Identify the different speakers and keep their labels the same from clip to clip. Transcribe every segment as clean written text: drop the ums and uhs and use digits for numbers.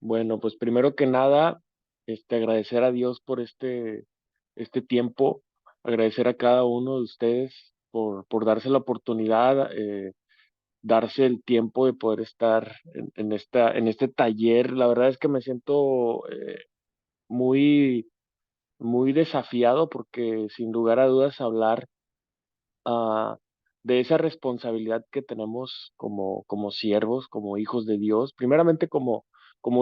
Speaker 1: Bueno, pues primero que nada, agradecer a Dios por este tiempo, agradecer a cada uno de ustedes por darse la oportunidad, darse el tiempo de poder estar en este taller. La verdad es que me siento muy, muy desafiado porque sin lugar a dudas hablar ah, de esa responsabilidad que tenemos como siervos, como hijos de Dios, primeramente como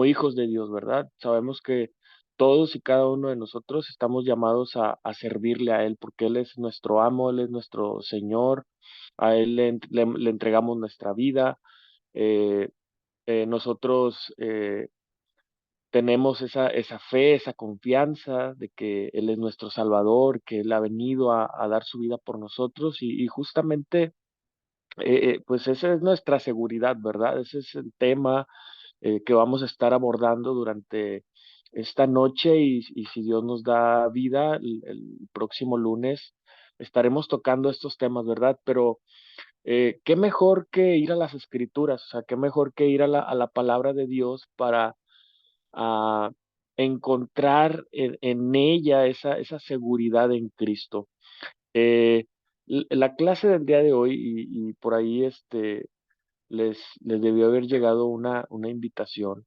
Speaker 1: hijos de Dios, ¿verdad? Sabemos que todos y cada uno de nosotros estamos llamados a servirle a Él, porque Él es nuestro amo, Él es nuestro Señor, a Él le entregamos nuestra vida. eh, Nosotros tenemos esa fe, esa confianza de que Él es nuestro Salvador, que Él ha venido a dar su vida por nosotros y justamente pues esa es nuestra seguridad, ¿verdad? Ese es el tema que vamos a estar abordando durante esta noche y si Dios nos da vida, el próximo lunes estaremos tocando estos temas, ¿verdad? Pero qué mejor que ir a las escrituras, o sea, qué mejor que ir a la palabra de Dios para ah, encontrar en ella esa seguridad en Cristo. Eh, la clase del día de hoy, y por ahí les debió haber llegado una invitación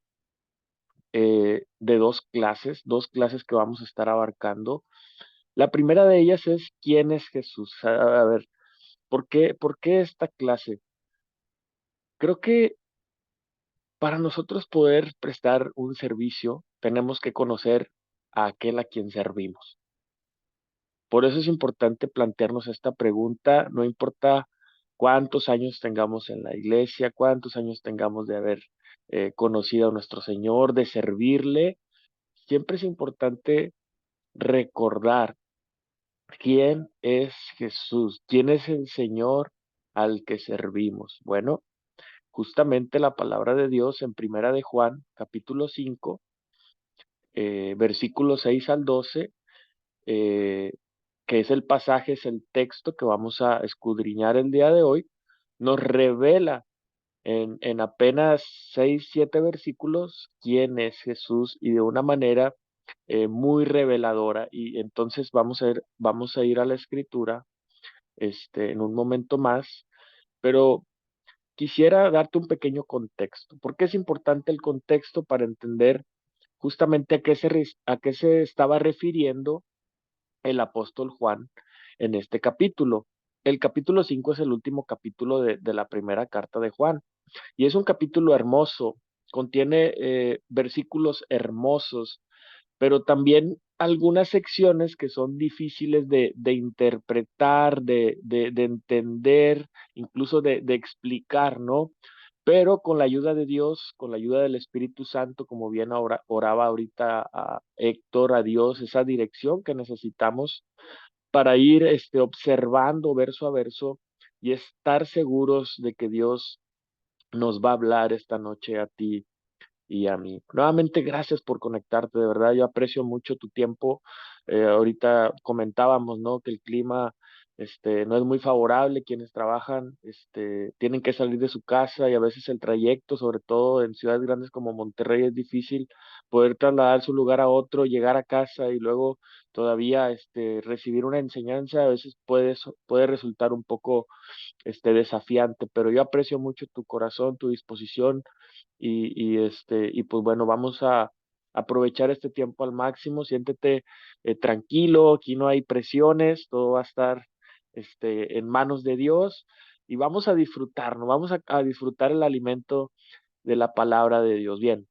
Speaker 1: de dos clases que vamos a estar abarcando. La primera de ellas es ¿quién es Jesús? A ver, por qué esta clase? Creo que para nosotros poder prestar un servicio, tenemos que conocer a aquel a quien servimos. Por eso es importante plantearnos esta pregunta, no importa cuántos años tengamos en la iglesia, cuántos años tengamos de haber conocido a nuestro Señor, de servirle, siempre es importante recordar quién es Jesús, quién es el Señor al que servimos. Bueno, justamente la palabra de Dios en Primera de Juan, capítulo 5, versículos 6 al 12, eh, que es el pasaje, es el texto que vamos a escudriñar el día de hoy, nos revela en apenas 6 7 versículos quién es Jesús y de una manera muy reveladora. Y entonces vamos a ir a la escritura en un momento más, pero quisiera darte un pequeño contexto. ¿Por qué es importante el contexto para entender justamente a qué se estaba refiriendo el apóstol Juan en este capítulo? El capítulo 5 es el último capítulo de la primera carta de Juan y es un capítulo hermoso, contiene versículos hermosos, pero también algunas secciones que son difíciles de interpretar, de entender, incluso de explicar, ¿no? Pero con la ayuda de Dios, con la ayuda del Espíritu Santo, como bien ahora oraba ahorita a Héctor, a Dios, esa dirección que necesitamos para ir observando verso a verso y estar seguros de que Dios nos va a hablar esta noche a ti y a mí. Nuevamente, gracias por conectarte, de verdad, yo aprecio mucho tu tiempo. Ahorita comentábamos, ¿no? Que el clima, no es muy favorable, quienes trabajan, tienen que salir de su casa y a veces el trayecto, sobre todo en ciudades grandes como Monterrey, es difícil poder trasladar su lugar a otro, llegar a casa y luego todavía, recibir una enseñanza, a veces puede resultar un poco, desafiante, pero yo aprecio mucho tu corazón, tu disposición y pues bueno, vamos a aprovechar este tiempo al máximo, siéntete tranquilo, aquí no hay presiones, todo va a estar en manos de Dios y vamos a disfrutarnos, a disfrutar el alimento de la palabra de Dios. Bien,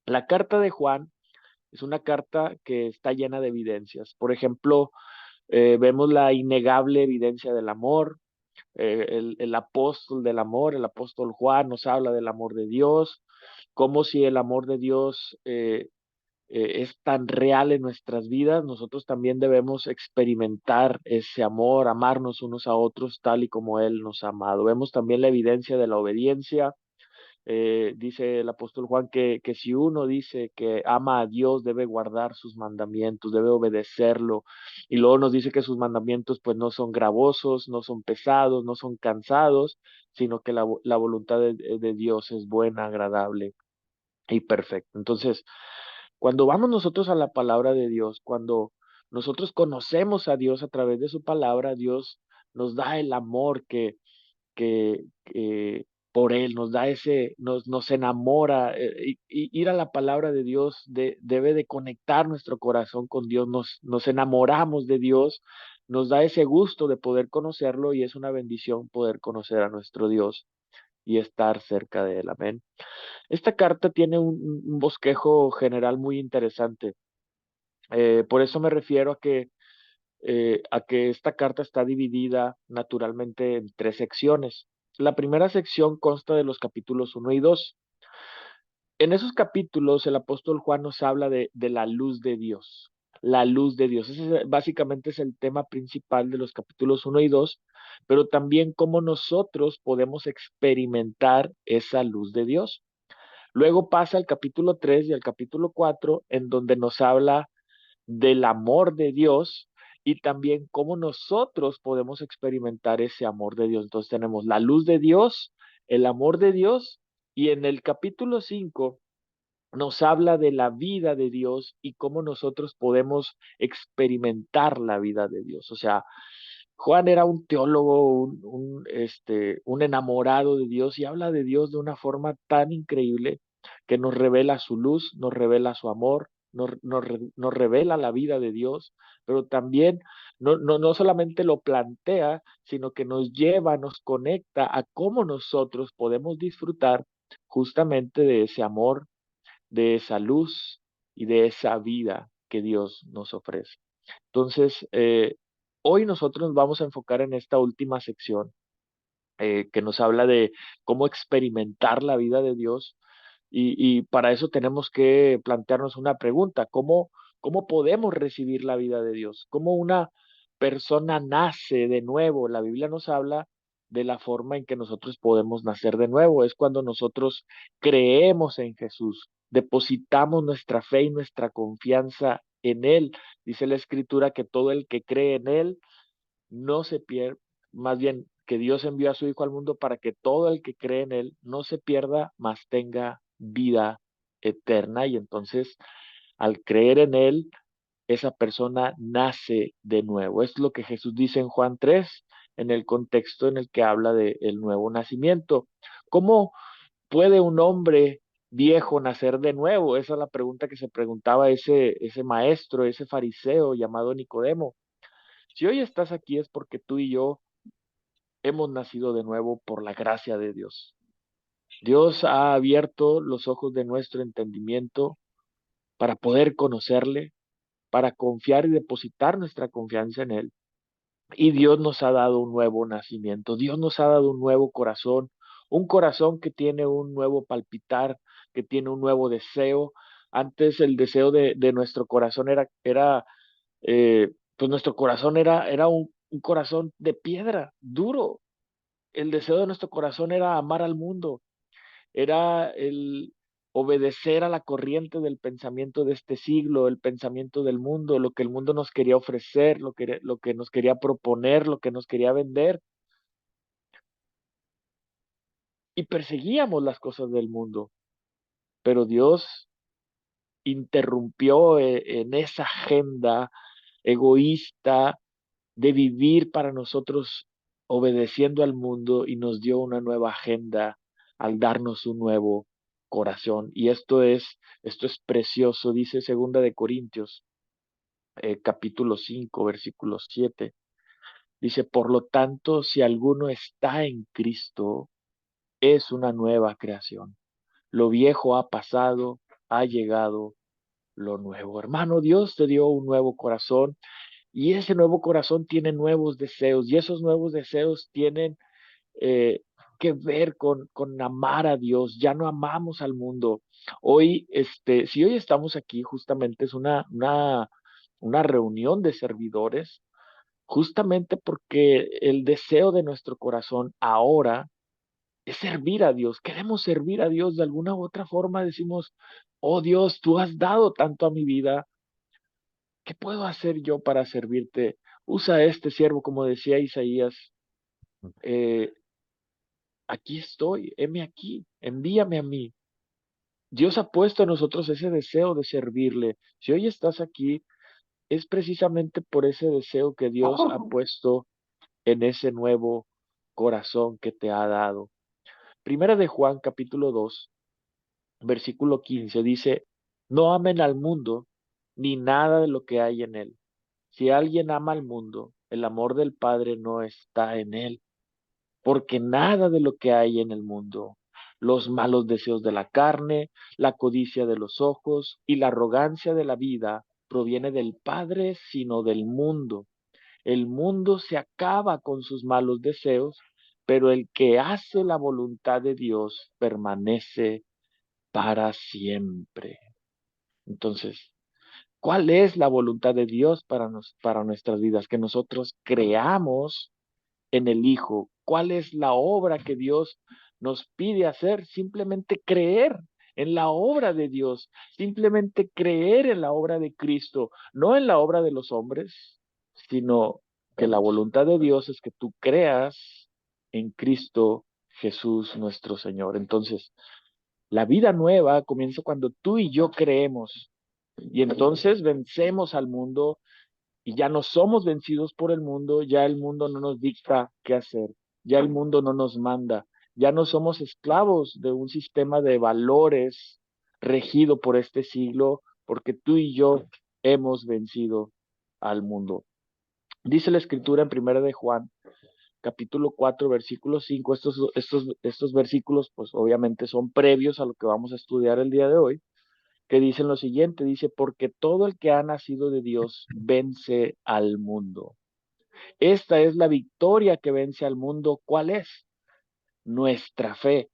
Speaker 1: la carta de Juan es una carta que está llena de evidencias. Por ejemplo, vemos la innegable evidencia del amor, el apóstol del amor, el apóstol Juan nos habla del amor de Dios, como si el amor de Dios es tan real en nuestras vidas, nosotros también debemos experimentar ese amor, amarnos unos a otros tal y como Él nos ha amado. Vemos también la evidencia de la obediencia. Dice el apóstol Juan que si uno dice que ama a Dios, debe guardar sus mandamientos, debe obedecerlo. Y luego nos dice que sus mandamientos pues no son gravosos, no son pesados, no son cansados, sino que la voluntad de Dios es buena, agradable y perfecto. Entonces, cuando vamos nosotros a la palabra de Dios, cuando nosotros conocemos a Dios a través de su palabra, Dios nos da el amor que por Él nos da nos enamora. Y ir a la palabra de Dios debe de conectar nuestro corazón con Dios, nos enamoramos de Dios, nos da ese gusto de poder conocerlo y es una bendición poder conocer a nuestro Dios y estar cerca de Él. Amén. Esta carta tiene un bosquejo general muy interesante. Por eso me refiero a que esta carta está dividida naturalmente en tres secciones. La primera sección consta de los capítulos uno y 2. En esos capítulos el apóstol Juan nos habla de la luz de Dios. La luz de Dios. Básicamente es el tema principal de los capítulos uno y 2, pero también cómo nosotros podemos experimentar esa luz de Dios. Luego pasa al capítulo 3 y al capítulo 4, en donde nos habla del amor de Dios y también cómo nosotros podemos experimentar ese amor de Dios. Entonces tenemos la luz de Dios, el amor de Dios, y en el capítulo 5 nos habla de la vida de Dios y cómo nosotros podemos experimentar la vida de Dios. O sea, Juan era un teólogo, un enamorado de Dios y habla de Dios de una forma tan increíble que nos revela su luz, nos revela su amor, nos revela la vida de Dios, pero también no solamente lo plantea, sino que nos lleva, nos conecta a cómo nosotros podemos disfrutar justamente de ese amor, de esa luz y de esa vida que Dios nos ofrece. Entonces, hoy nosotros nos vamos a enfocar en esta última sección que nos habla de cómo experimentar la vida de Dios y para eso tenemos que plantearnos una pregunta: ¿cómo podemos recibir la vida de Dios? ¿Cómo una persona nace de nuevo? La Biblia nos habla de la forma en que nosotros podemos nacer de nuevo. Es cuando nosotros creemos en Jesús, depositamos nuestra fe y nuestra confianza en Él. Dice la Escritura que todo el que cree en Él no se pierde, más bien que Dios envió a su Hijo al mundo para que todo el que cree en Él no se pierda, mas tenga vida eterna. Y entonces, al creer en Él, esa persona nace de nuevo. Es lo que Jesús dice en Juan 3, en el contexto en el que habla de el nuevo nacimiento. ¿Cómo puede un hombre viejo nacer de nuevo? Esa es la pregunta que se preguntaba ese maestro, ese fariseo llamado Nicodemo. Si hoy estás aquí es porque tú y yo hemos nacido de nuevo por la gracia de Dios. Dios ha abierto los ojos de nuestro entendimiento para poder conocerle, para confiar y depositar nuestra confianza en Él. Y Dios nos ha dado un nuevo nacimiento, Dios nos ha dado un corazón que tiene un nuevo palpitar, que tiene un nuevo deseo. Antes el deseo de nuestro corazón pues nuestro corazón era un corazón de piedra, duro. El deseo de nuestro corazón era amar al mundo, era el obedecer a la corriente del pensamiento de este siglo, el pensamiento del mundo, lo que el mundo nos quería ofrecer, lo que nos quería proponer, lo que nos quería vender, y perseguíamos las cosas del mundo. Pero Dios interrumpió en esa agenda egoísta de vivir para nosotros obedeciendo al mundo y nos dio una nueva agenda al darnos un nuevo corazón. Y esto es precioso, dice Segunda de Corintios, capítulo 5 versículo 7. Dice: por lo tanto, si alguno está en Cristo, es una nueva creación. Lo viejo ha pasado, ha llegado lo nuevo. Hermano, Dios te dio un nuevo corazón y ese nuevo corazón tiene nuevos deseos y esos nuevos deseos tienen eh, que ver con amar a Dios. Ya no amamos al mundo. Hoy, si hoy estamos aquí, justamente es una reunión de servidores, justamente porque el deseo de nuestro corazón ahora es servir a Dios. Queremos servir a Dios de alguna u otra forma. Decimos: oh Dios, tú has dado tanto a mi vida. ¿Qué puedo hacer yo para servirte? Usa este siervo, como decía Isaías. eh, Aquí estoy, heme aquí, envíame a mí. Dios ha puesto en nosotros ese deseo de servirle. Si hoy estás aquí, es precisamente por ese deseo que Dios ha puesto en ese nuevo corazón que te ha dado. Primera de Juan, capítulo 2, versículo 15 dice, no amen al mundo ni nada de lo que hay en él. Si alguien ama al mundo, el amor del Padre no está en él, porque nada de lo que hay en el mundo, los malos deseos de la carne, la codicia de los ojos y la arrogancia de la vida, proviene del Padre, sino del mundo. El mundo se acaba con sus malos deseos, pero el que hace la voluntad de Dios permanece para siempre. Entonces, ¿cuál es la voluntad de Dios para nuestras vidas? Que nosotros creamos en el Hijo. ¿Cuál es la obra que Dios nos pide hacer? Simplemente creer en la obra de Dios, simplemente creer en la obra de Cristo, no en la obra de los hombres, sino que la voluntad de Dios es que tú creas en Cristo Jesús nuestro Señor. Entonces, la vida nueva comienza cuando tú y yo creemos y entonces vencemos al mundo y ya no somos vencidos por el mundo, ya el mundo no nos dicta qué hacer, ya el mundo no nos manda, ya no somos esclavos de un sistema de valores regido por este siglo, porque tú y yo hemos vencido al mundo. Dice la escritura en Primera de Juan, capítulo 4, versículo 5. Estos versículos pues obviamente son previos a lo que vamos a estudiar el día de hoy, que dicen lo siguiente, dice, porque todo el que ha nacido de Dios vence al mundo. Esta es la victoria que vence al mundo. ¿Cuál es? Nuestra fe.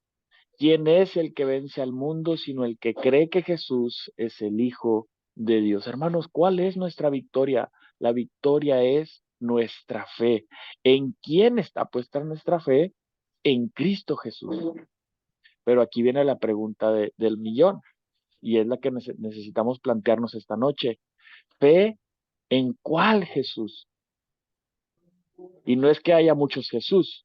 Speaker 1: ¿Quién es el que vence al mundo sino el que cree que Jesús es el Hijo de Dios? Hermanos, ¿cuál es nuestra victoria? La victoria es nuestra fe. ¿En quién está puesta nuestra fe? En Cristo Jesús. Pero aquí viene la pregunta del millón y es la que necesitamos plantearnos esta noche. ¿Fe en cuál Jesús? Y no es que haya muchos Jesús,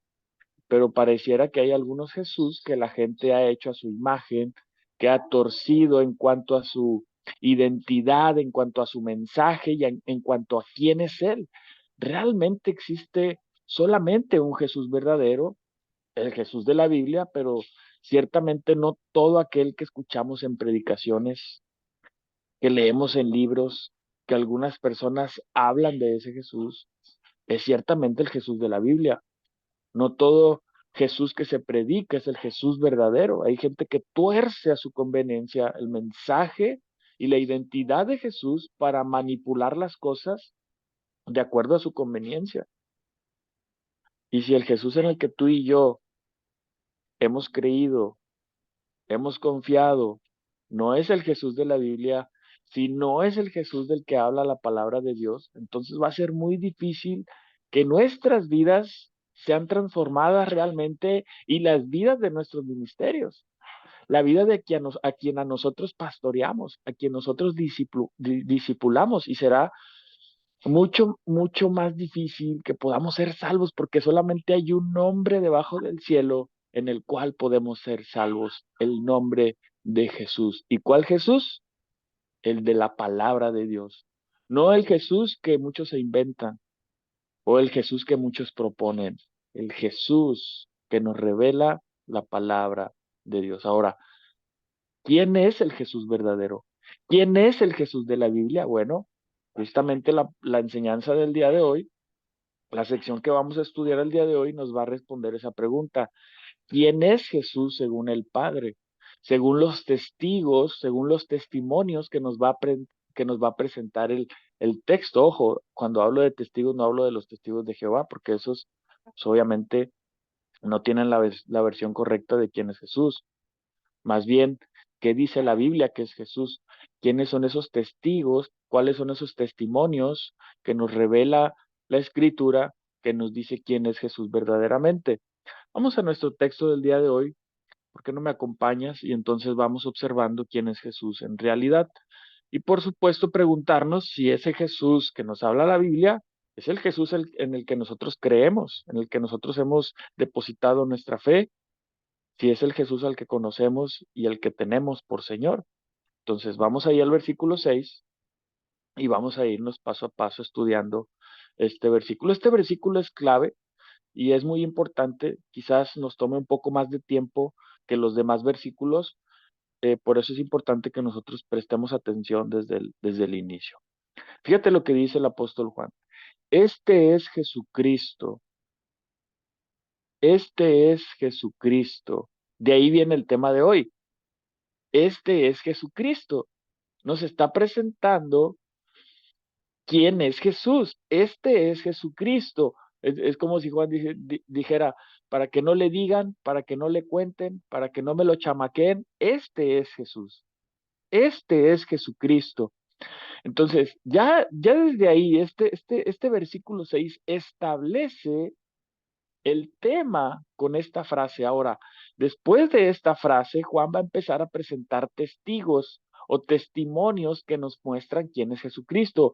Speaker 1: pero pareciera que hay algunos Jesús que la gente ha hecho a su imagen, que ha torcido en cuanto a su identidad, en cuanto a su mensaje y en cuanto a quién es Él. Realmente existe solamente un Jesús verdadero, el Jesús de la Biblia, pero ciertamente no todo aquel que escuchamos en predicaciones, que leemos en libros, que algunas personas hablan de ese Jesús, es ciertamente el Jesús de la Biblia. No todo Jesús que se predica es el Jesús verdadero. Hay gente que tuerce a su conveniencia el mensaje y la identidad de Jesús para manipular las cosas de acuerdo a su conveniencia. Y si el Jesús en el que tú y yo hemos creído, hemos confiado, no es el Jesús de la Biblia, si no es el Jesús del que habla la palabra de Dios, entonces va a ser muy difícil que nuestras vidas sean transformadas realmente y las vidas de nuestros ministerios, la vida de a quien a nosotros pastoreamos, a quien nosotros discipulamos y será mucho, mucho más difícil que podamos ser salvos porque solamente hay un nombre debajo del cielo en el cual podemos ser salvos, el nombre de Jesús. ¿Y cuál Jesús? El de la palabra de Dios. No el Jesús que muchos se inventan o el Jesús que muchos proponen, el Jesús que nos revela la palabra de Dios. Ahora, ¿quién es el Jesús verdadero? ¿Quién es el Jesús de la Biblia? Bueno, justamente la enseñanza del día de hoy, la sección que vamos a estudiar el día de hoy nos va a responder esa pregunta. ¿Quién es Jesús según el Padre? Según los testigos, según los testimonios que nos va a presentar el texto. Ojo, cuando hablo de testigos no hablo de los testigos de Jehová, porque esos pues, obviamente no tienen la versión correcta de quién es Jesús. Más bien, ¿qué dice la Biblia que es Jesús? ¿Quiénes son esos testigos? ¿Cuáles son esos testimonios que nos revela la Escritura que nos dice quién es Jesús verdaderamente? Vamos a nuestro texto del día de hoy. ¿Por qué no me acompañas? Y entonces vamos observando quién es Jesús en realidad. Y por supuesto preguntarnos si ese Jesús que nos habla la Biblia es el Jesús en el que nosotros creemos, en el que nosotros hemos depositado nuestra fe si es el Jesús al que conocemos y el que tenemos por Señor. Entonces vamos ahí al versículo 6 y vamos a irnos paso a paso estudiando este versículo. Este versículo es clave y es muy importante, quizás nos tome un poco más de tiempo que los demás versículos, por eso es importante que nosotros prestemos atención desde el inicio. Fíjate lo que dice el apóstol Juan. Este es Jesucristo, este es Jesucristo. De ahí viene el tema de hoy. Este es Jesucristo. Nos está presentando quién es Jesús. Este es Jesucristo. Es como si Juan dijera, para que no le digan, para que no le cuenten, para que no me lo chamaqueen, este es Jesús. Este es Jesucristo. Entonces, ya desde ahí, este versículo 6 establece el tema con esta frase. Ahora, después de esta frase, Juan va a empezar a presentar testigos o testimonios que nos muestran quién es Jesucristo.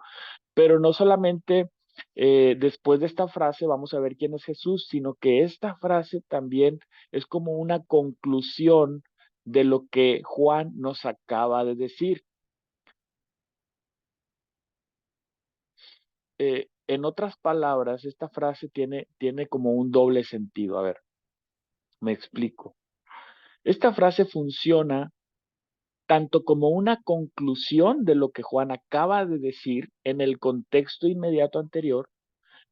Speaker 1: Pero no solamente después de esta frase vamos a ver quién es Jesús, sino que esta frase también es como una conclusión de lo que Juan nos acaba de decir. En otras palabras, esta frase tiene como un doble sentido. A ver, me explico. Esta frase funciona tanto como una conclusión de lo que Juan acaba de decir en el contexto inmediato anterior,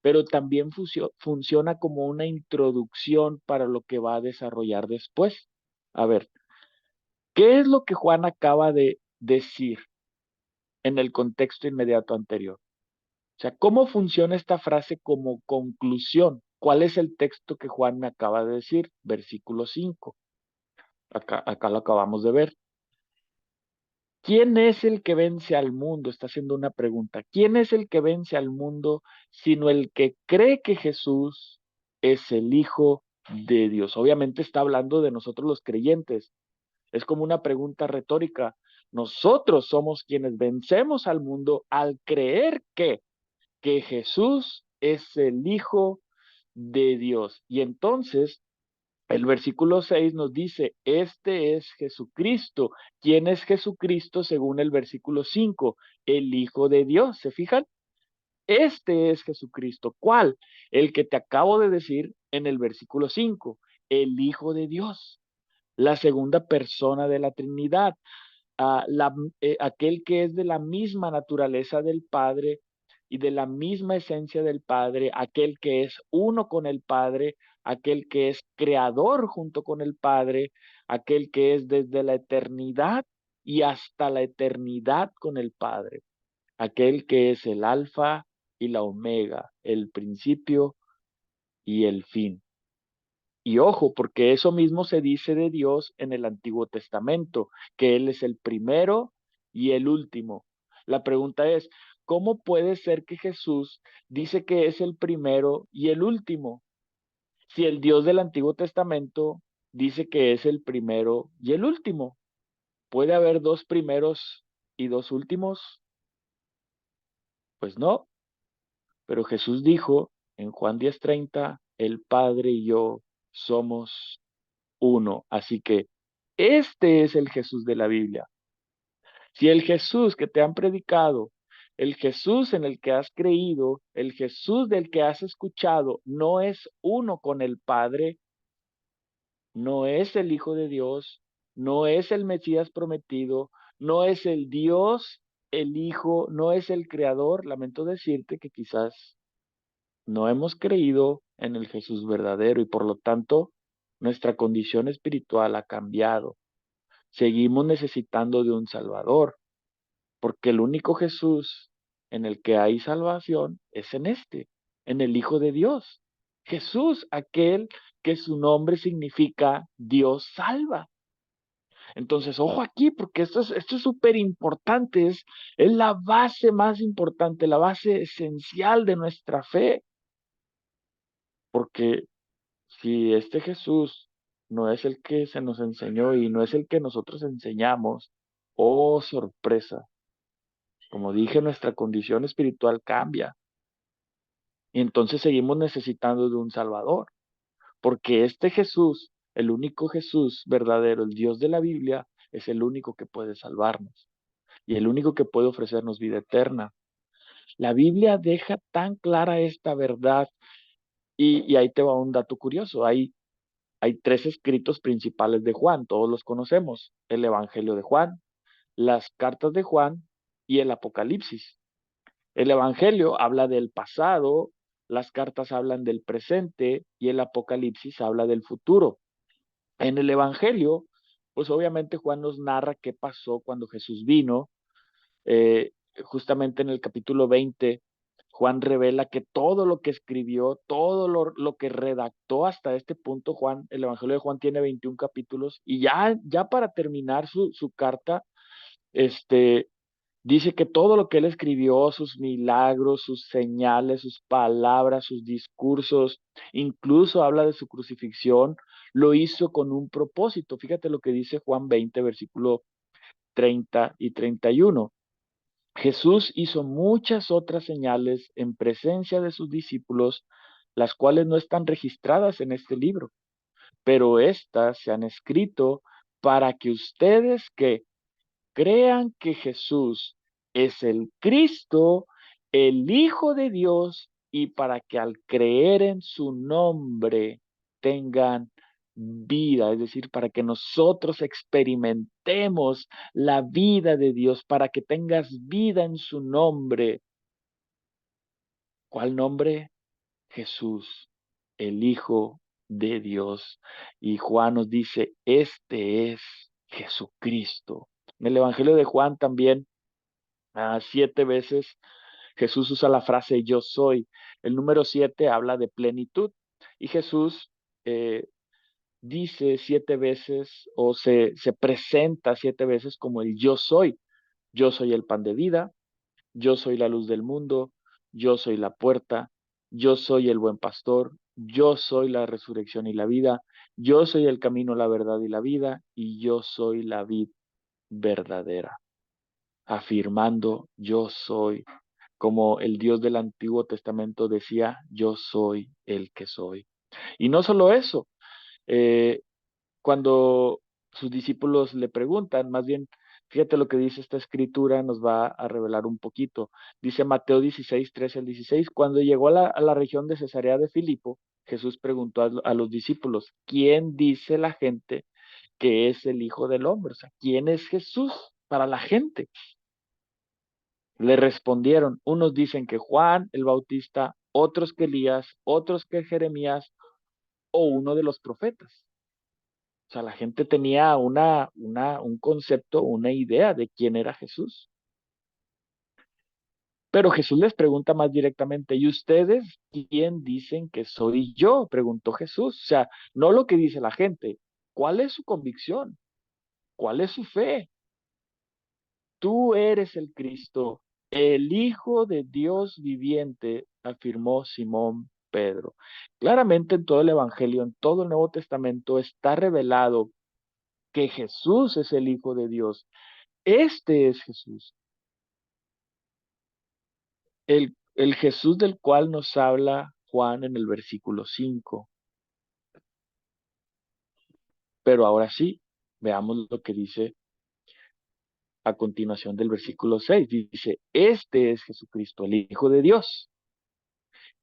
Speaker 1: pero también funciona como una introducción para lo que va a desarrollar después. A ver, ¿qué es lo que Juan acaba de decir en el contexto inmediato anterior? O sea, ¿cómo funciona esta frase como conclusión? ¿Cuál es el texto que Juan me acaba de decir? Versículo 5. Acá lo acabamos de ver. ¿Quién es el que vence al mundo? Está haciendo una pregunta. ¿Quién es el que vence al mundo sino el que cree que Jesús es el Hijo de Dios? Obviamente está hablando de nosotros los creyentes. Es como una pregunta retórica. Nosotros somos quienes vencemos al mundo al creer que Jesús es el Hijo de Dios. Y entonces el versículo 6 nos dice, este es Jesucristo. ¿Quién es Jesucristo según el versículo 5? El Hijo de Dios. ¿Se fijan? Este es Jesucristo. ¿Cuál? El que te acabo de decir en el versículo 5. El Hijo de Dios. La segunda persona de la Trinidad. Aquel que es de la misma naturaleza del Padre y de la misma esencia del Padre, aquel que es uno con el Padre, aquel que es creador junto con el Padre, aquel que es desde la eternidad y hasta la eternidad con el Padre, aquel que es el alfa y la omega, el principio y el fin. Y ojo, porque eso mismo se dice de Dios en el Antiguo Testamento, que Él es el primero y el último. La pregunta es, ¿cómo puede ser que Jesús dice que es el primero y el último? Si el Dios del Antiguo Testamento dice que es el primero y el último, ¿puede haber dos primeros y dos últimos? Pues no, pero Jesús dijo en Juan 10:30, el Padre y yo somos uno. Así que este es el Jesús de la Biblia. Si el Jesús que te han predicado, el Jesús en el que has creído, el Jesús del que has escuchado, no es uno con el Padre, no es el Hijo de Dios, no es el Mesías prometido, no es el Dios, el Hijo, no es el Creador, lamento decirte que quizás no hemos creído en el Jesús verdadero y por lo tanto nuestra condición espiritual ha cambiado. Seguimos necesitando de un Salvador, porque el único Jesús en el que hay salvación es en el Hijo de Dios. Jesús, aquel que su nombre significa Dios salva. Entonces, ojo aquí, porque esto es súper importante, es la base más importante, la base esencial de nuestra fe, porque si este Jesús no es el que se nos enseñó y no es el que nosotros enseñamos, oh sorpresa, como dije, nuestra condición espiritual cambia y entonces seguimos necesitando de un Salvador, porque este Jesús El único Jesús verdadero, el Dios de la Biblia, es el único que puede salvarnos y el único que puede ofrecernos vida eterna. La Biblia deja tan clara esta verdad y ahí te va un dato curioso. Hay tres escritos principales de Juan, todos los conocemos. El Evangelio de Juan, las cartas de Juan y el Apocalipsis. El Evangelio habla del pasado, las cartas hablan del presente y el Apocalipsis habla del futuro. En el Evangelio, pues obviamente Juan nos narra qué pasó cuando Jesús vino. Justamente en el capítulo 20, Juan revela que todo lo que escribió, todo lo que redactó hasta este punto, Juan, el Evangelio de Juan tiene 21 capítulos y ya para terminar su carta, este, dice que todo lo que él escribió, sus milagros, sus señales, sus palabras, sus discursos, incluso habla de su crucifixión, lo hizo con un propósito. Fíjate lo que dice Juan 20, versículo 30 y 31. Jesús hizo muchas otras señales en presencia de sus discípulos, las cuales no están registradas en este libro, pero estas se han escrito para que ustedes que crean que Jesús es el Cristo, el Hijo de Dios, y para que al creer en su nombre tengan vida, es decir, para que nosotros experimentemos la vida de Dios, para que tengas vida en su nombre. ¿Cuál nombre? Jesús, el Hijo de Dios. Y Juan nos dice, este es Jesucristo. En el Evangelio de Juan también 7 veces Jesús usa la frase yo soy. El número 7 habla de plenitud y Jesús eh, dice 7 veces o se presenta 7 veces como el yo soy. Yo soy el pan de vida, yo soy la luz del mundo, yo soy la puerta, yo soy el buen pastor, yo soy la resurrección y la vida, yo soy el camino, la verdad y la vida, y yo soy la vid verdadera, afirmando yo soy, como el Dios del Antiguo Testamento decía, yo soy el que soy. Y no solo eso, eh, cuando sus discípulos le preguntan, más bien, fíjate lo que dice esta escritura, nos va a revelar un poquito. Dice Mateo 16, 13 al 16, cuando llegó a la región de Cesarea de Filipo, Jesús preguntó a los discípulos, ¿quién dice la gente que es el Hijo del Hombre? O sea, ¿quién es Jesús para la gente? Le respondieron, unos dicen que Juan el Bautista, otros que Elías, otros que Jeremías o uno de los profetas. O sea, la gente tenía un concepto, una idea de quién era Jesús. Pero Jesús les pregunta más directamente, ¿y ustedes quién dicen que soy yo? Preguntó Jesús. O sea, no lo que dice la gente. ¿Cuál es su convicción? ¿Cuál es su fe? Tú eres el Cristo, el Hijo de Dios viviente, afirmó Simón Pedro. Claramente en todo el Evangelio, en todo el Nuevo Testamento está revelado que Jesús es el Hijo de Dios. Este es Jesús, el Jesús del cual nos habla Juan en el versículo 5. Pero ahora sí, veamos lo que dice a continuación del versículo 6. Dice, este es Jesucristo, el Hijo de Dios,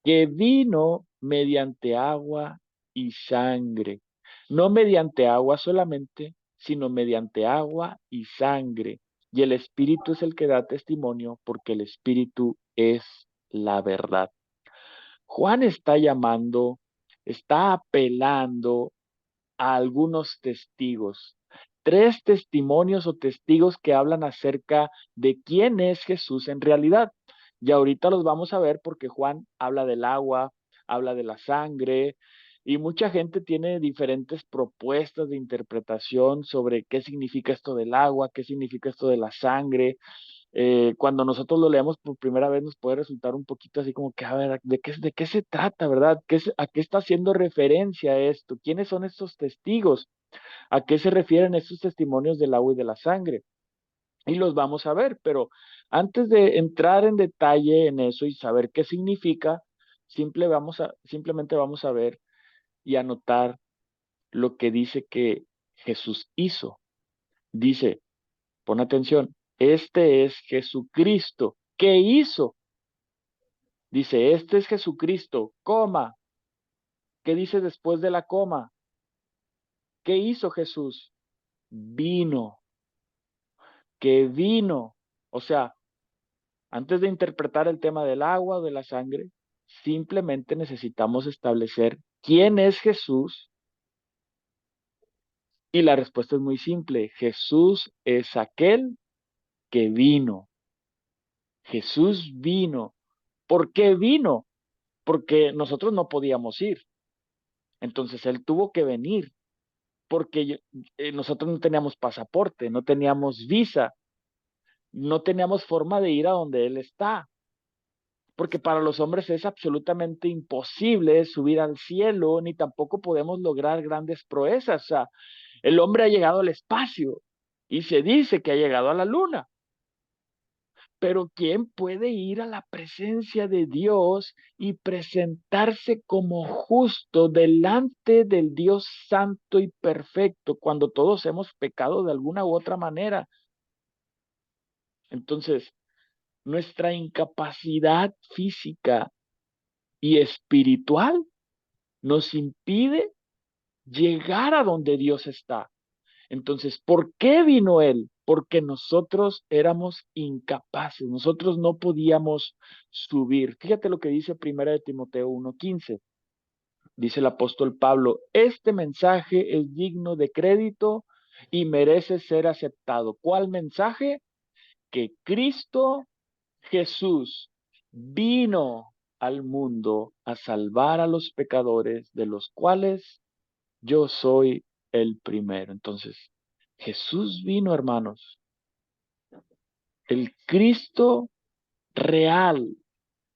Speaker 1: que vino mediante agua y sangre, no mediante agua solamente, sino mediante agua y sangre. Y el Espíritu es el que da testimonio, porque el Espíritu es la verdad. Juan está llamando, está apelando a algunos testigos, tres testimonios o testigos que hablan acerca de quién es Jesús en realidad. Y ahorita los vamos a ver porque Juan habla del agua, habla de la sangre, y mucha gente tiene diferentes propuestas de interpretación sobre qué significa esto del agua, qué significa esto de la sangre. Cuando nosotros lo leemos por primera vez nos puede resultar un poquito así como que, a ver, ¿de qué se trata, verdad? ¿A qué está haciendo referencia esto? ¿Quiénes son estos testigos? ¿A qué se refieren estos testimonios del agua y de la sangre? Y los vamos a ver, pero antes de entrar en detalle en eso y saber qué significa, simplemente vamos a ver y anotar lo que dice que Jesús hizo. Dice, pon atención, este es Jesucristo. ¿Qué hizo? Dice, este es Jesucristo, coma. ¿Qué dice después de la coma? ¿Qué hizo Jesús? Vino, que vino. O sea, antes de interpretar el tema del agua o de la sangre, simplemente necesitamos establecer quién es Jesús y la respuesta es muy simple. Jesús es aquel que vino. Jesús vino. ¿Por qué vino? Porque nosotros no podíamos ir. Entonces Él tuvo que venir porque nosotros no teníamos pasaporte, no teníamos visa, no teníamos forma de ir a donde Él está. Porque para los hombres es absolutamente imposible subir al cielo, ni tampoco podemos lograr grandes proezas. O sea, el hombre ha llegado al espacio y se dice que ha llegado a la luna, pero ¿quién puede ir a la presencia de Dios y presentarse como justo delante del Dios santo y perfecto cuando todos hemos pecado de alguna u otra manera? Entonces, nuestra incapacidad física y espiritual nos impide llegar a donde Dios está. Entonces, ¿por qué vino Él? Porque nosotros éramos incapaces, nosotros no podíamos subir. Fíjate lo que dice Primera de Timoteo 1:15. Dice el apóstol Pablo, este mensaje es digno de crédito y merece ser aceptado. ¿Cuál mensaje? Que Cristo Jesús vino al mundo a salvar a los pecadores, de los cuales yo soy el primero. Entonces, Jesús vino, hermanos, el Cristo real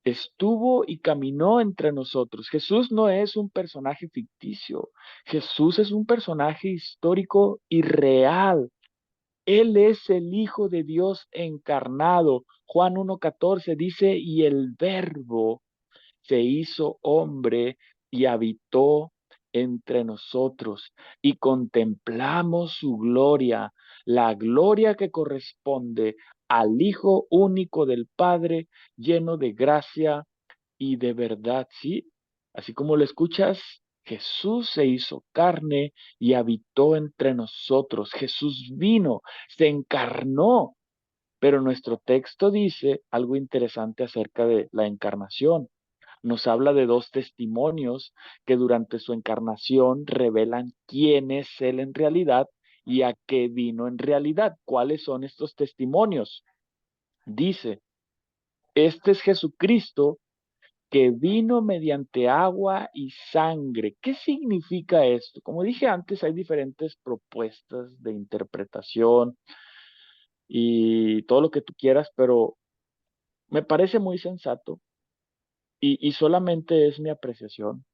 Speaker 1: estuvo y caminó entre nosotros. Jesús no es un personaje ficticio, Jesús es un personaje histórico y real. Él es el Hijo de Dios encarnado. Juan 1:14 dice, y el verbo se hizo hombre y habitó entre nosotros y contemplamos su gloria, la gloria que corresponde al Hijo único del Padre, lleno de gracia y de verdad, ¿sí? Así como lo escuchas, Jesús se hizo carne y habitó entre nosotros. Jesús vino, se encarnó, pero nuestro texto dice algo interesante acerca de la encarnación. Nos habla de dos testimonios que durante su encarnación revelan quién es Él en realidad y a qué vino en realidad. ¿Cuáles son estos testimonios? Dice, este es Jesucristo que vino mediante agua y sangre. ¿Qué significa esto? Como dije antes, hay diferentes propuestas de interpretación y todo lo que tú quieras, pero me parece muy sensato y solamente es mi apreciación.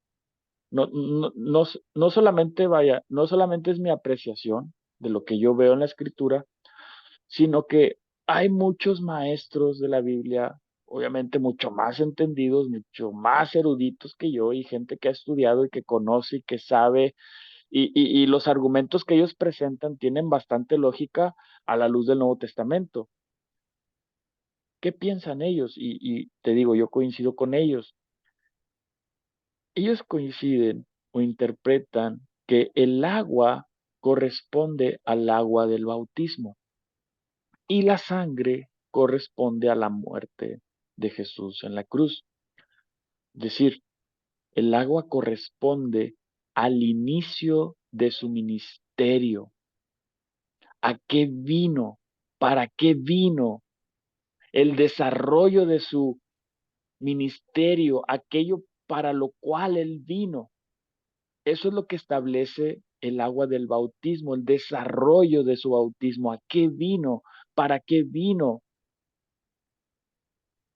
Speaker 1: No solamente vaya, no solamente es mi apreciación de lo que yo veo en la escritura, sino que hay muchos maestros de la Biblia, obviamente mucho más entendidos, mucho más eruditos que yo y gente que ha estudiado y que conoce y que sabe y los argumentos que ellos presentan tienen bastante lógica a la luz del Nuevo Testamento. ¿Qué piensan ellos? Y te digo, yo coincido con ellos. Ellos coinciden o interpretan que el agua corresponde al agua del bautismo y la sangre corresponde a la muerte de Jesús en la cruz. Es decir, el agua corresponde al inicio de su ministerio. ¿A qué vino? ¿Para qué vino? El desarrollo de su ministerio, aquello para lo cual él vino. Eso es lo que establece el agua del bautismo, el desarrollo de su bautismo. ¿A qué vino? ¿Para qué vino?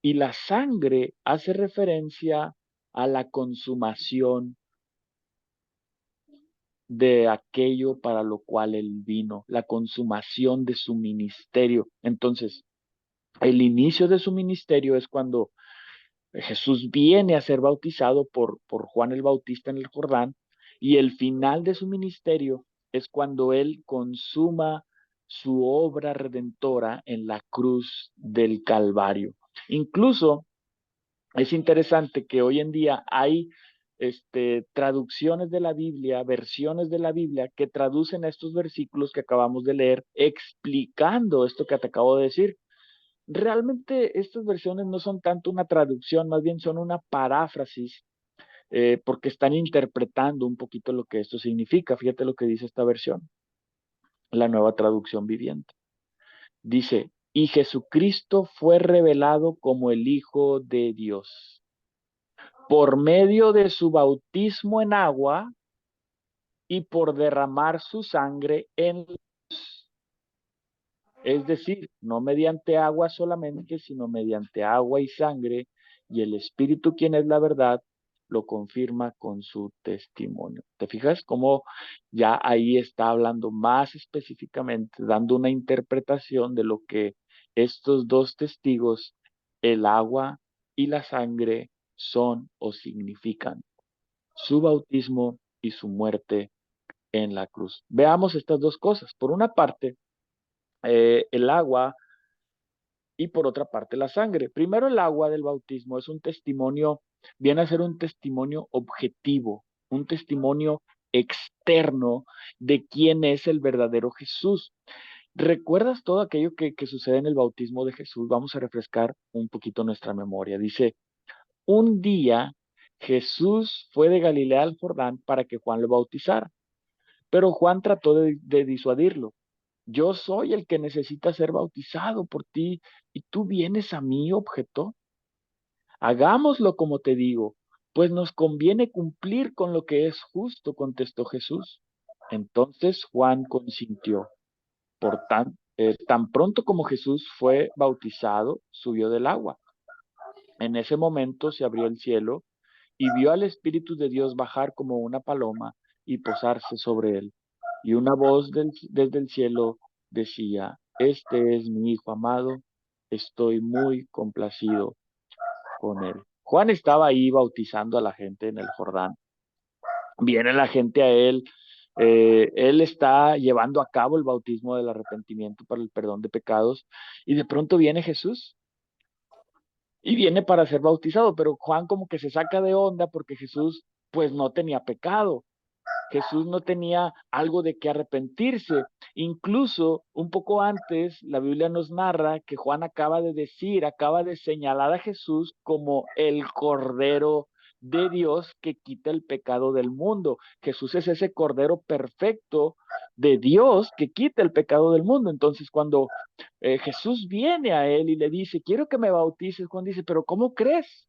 Speaker 1: Y la sangre hace referencia a la consumación de aquello para lo cual él vino, la consumación de su ministerio. Entonces, el inicio de su ministerio es cuando Jesús viene a ser bautizado por Juan el Bautista en el Jordán
Speaker 2: Y el final de su ministerio es cuando Él consuma su obra redentora en la cruz del Calvario. Incluso es interesante que hoy en día hay traducciones de la Biblia, versiones de la Biblia que traducen estos versículos que acabamos de leer, explicando esto que te acabo de decir. Realmente estas versiones no son tanto una traducción, más bien son una paráfrasis, porque están interpretando un poquito lo que esto significa. Fíjate lo que dice esta versión, la Nueva Traducción Viviente. Dice, y Jesucristo fue revelado como el Hijo de Dios por medio de su bautismo en agua y por derramar su sangre en la cruz. Es decir, no mediante agua solamente, sino mediante agua y sangre, y el Espíritu, quien es la verdad, lo confirma con su testimonio. ¿Te fijas cómo ya ahí está hablando más específicamente, dando una interpretación de lo que estos dos testigos, el agua y la sangre, son o significan? Su bautismo y su muerte en la cruz. Veamos estas dos cosas. Por una parte, el agua y por otra parte la sangre. Primero, el agua del bautismo es un testimonio, viene a ser un testimonio objetivo, un testimonio externo de quién es el verdadero Jesús. ¿Recuerdas todo aquello que sucede en el bautismo de Jesús? Vamos a refrescar un poquito nuestra memoria. Dice, un día Jesús fue de Galilea al Jordán para que Juan lo bautizara, pero Juan trató de disuadirlo. Yo soy el que necesita ser bautizado por ti y tú vienes a mí, objetó. Hagámoslo como te digo, pues nos conviene cumplir con lo que es justo, contestó Jesús. Entonces Juan consintió. Tan pronto como Jesús fue bautizado, subió del agua. En ese momento se abrió el cielo y vio al Espíritu de Dios bajar como una paloma y posarse sobre él. Y una voz desde el cielo decía, este es mi Hijo amado, estoy muy complacido con él. Juan estaba ahí bautizando a la gente en el Jordán. Viene la gente a él. Él está llevando a cabo el bautismo del arrepentimiento para el perdón de pecados y de pronto viene Jesús y viene para ser bautizado, pero Juan como que se saca de onda porque Jesús pues no tenía pecado. Jesús no tenía algo de qué arrepentirse. Incluso un poco antes, la Biblia nos narra que Juan acaba de señalar a Jesús como el Cordero de Dios que quita el pecado del mundo. Jesús es ese Cordero perfecto de Dios que quita el pecado del mundo. Entonces, cuando Jesús viene a él y le dice, quiero que me bautices, Juan dice, pero ¿cómo crees?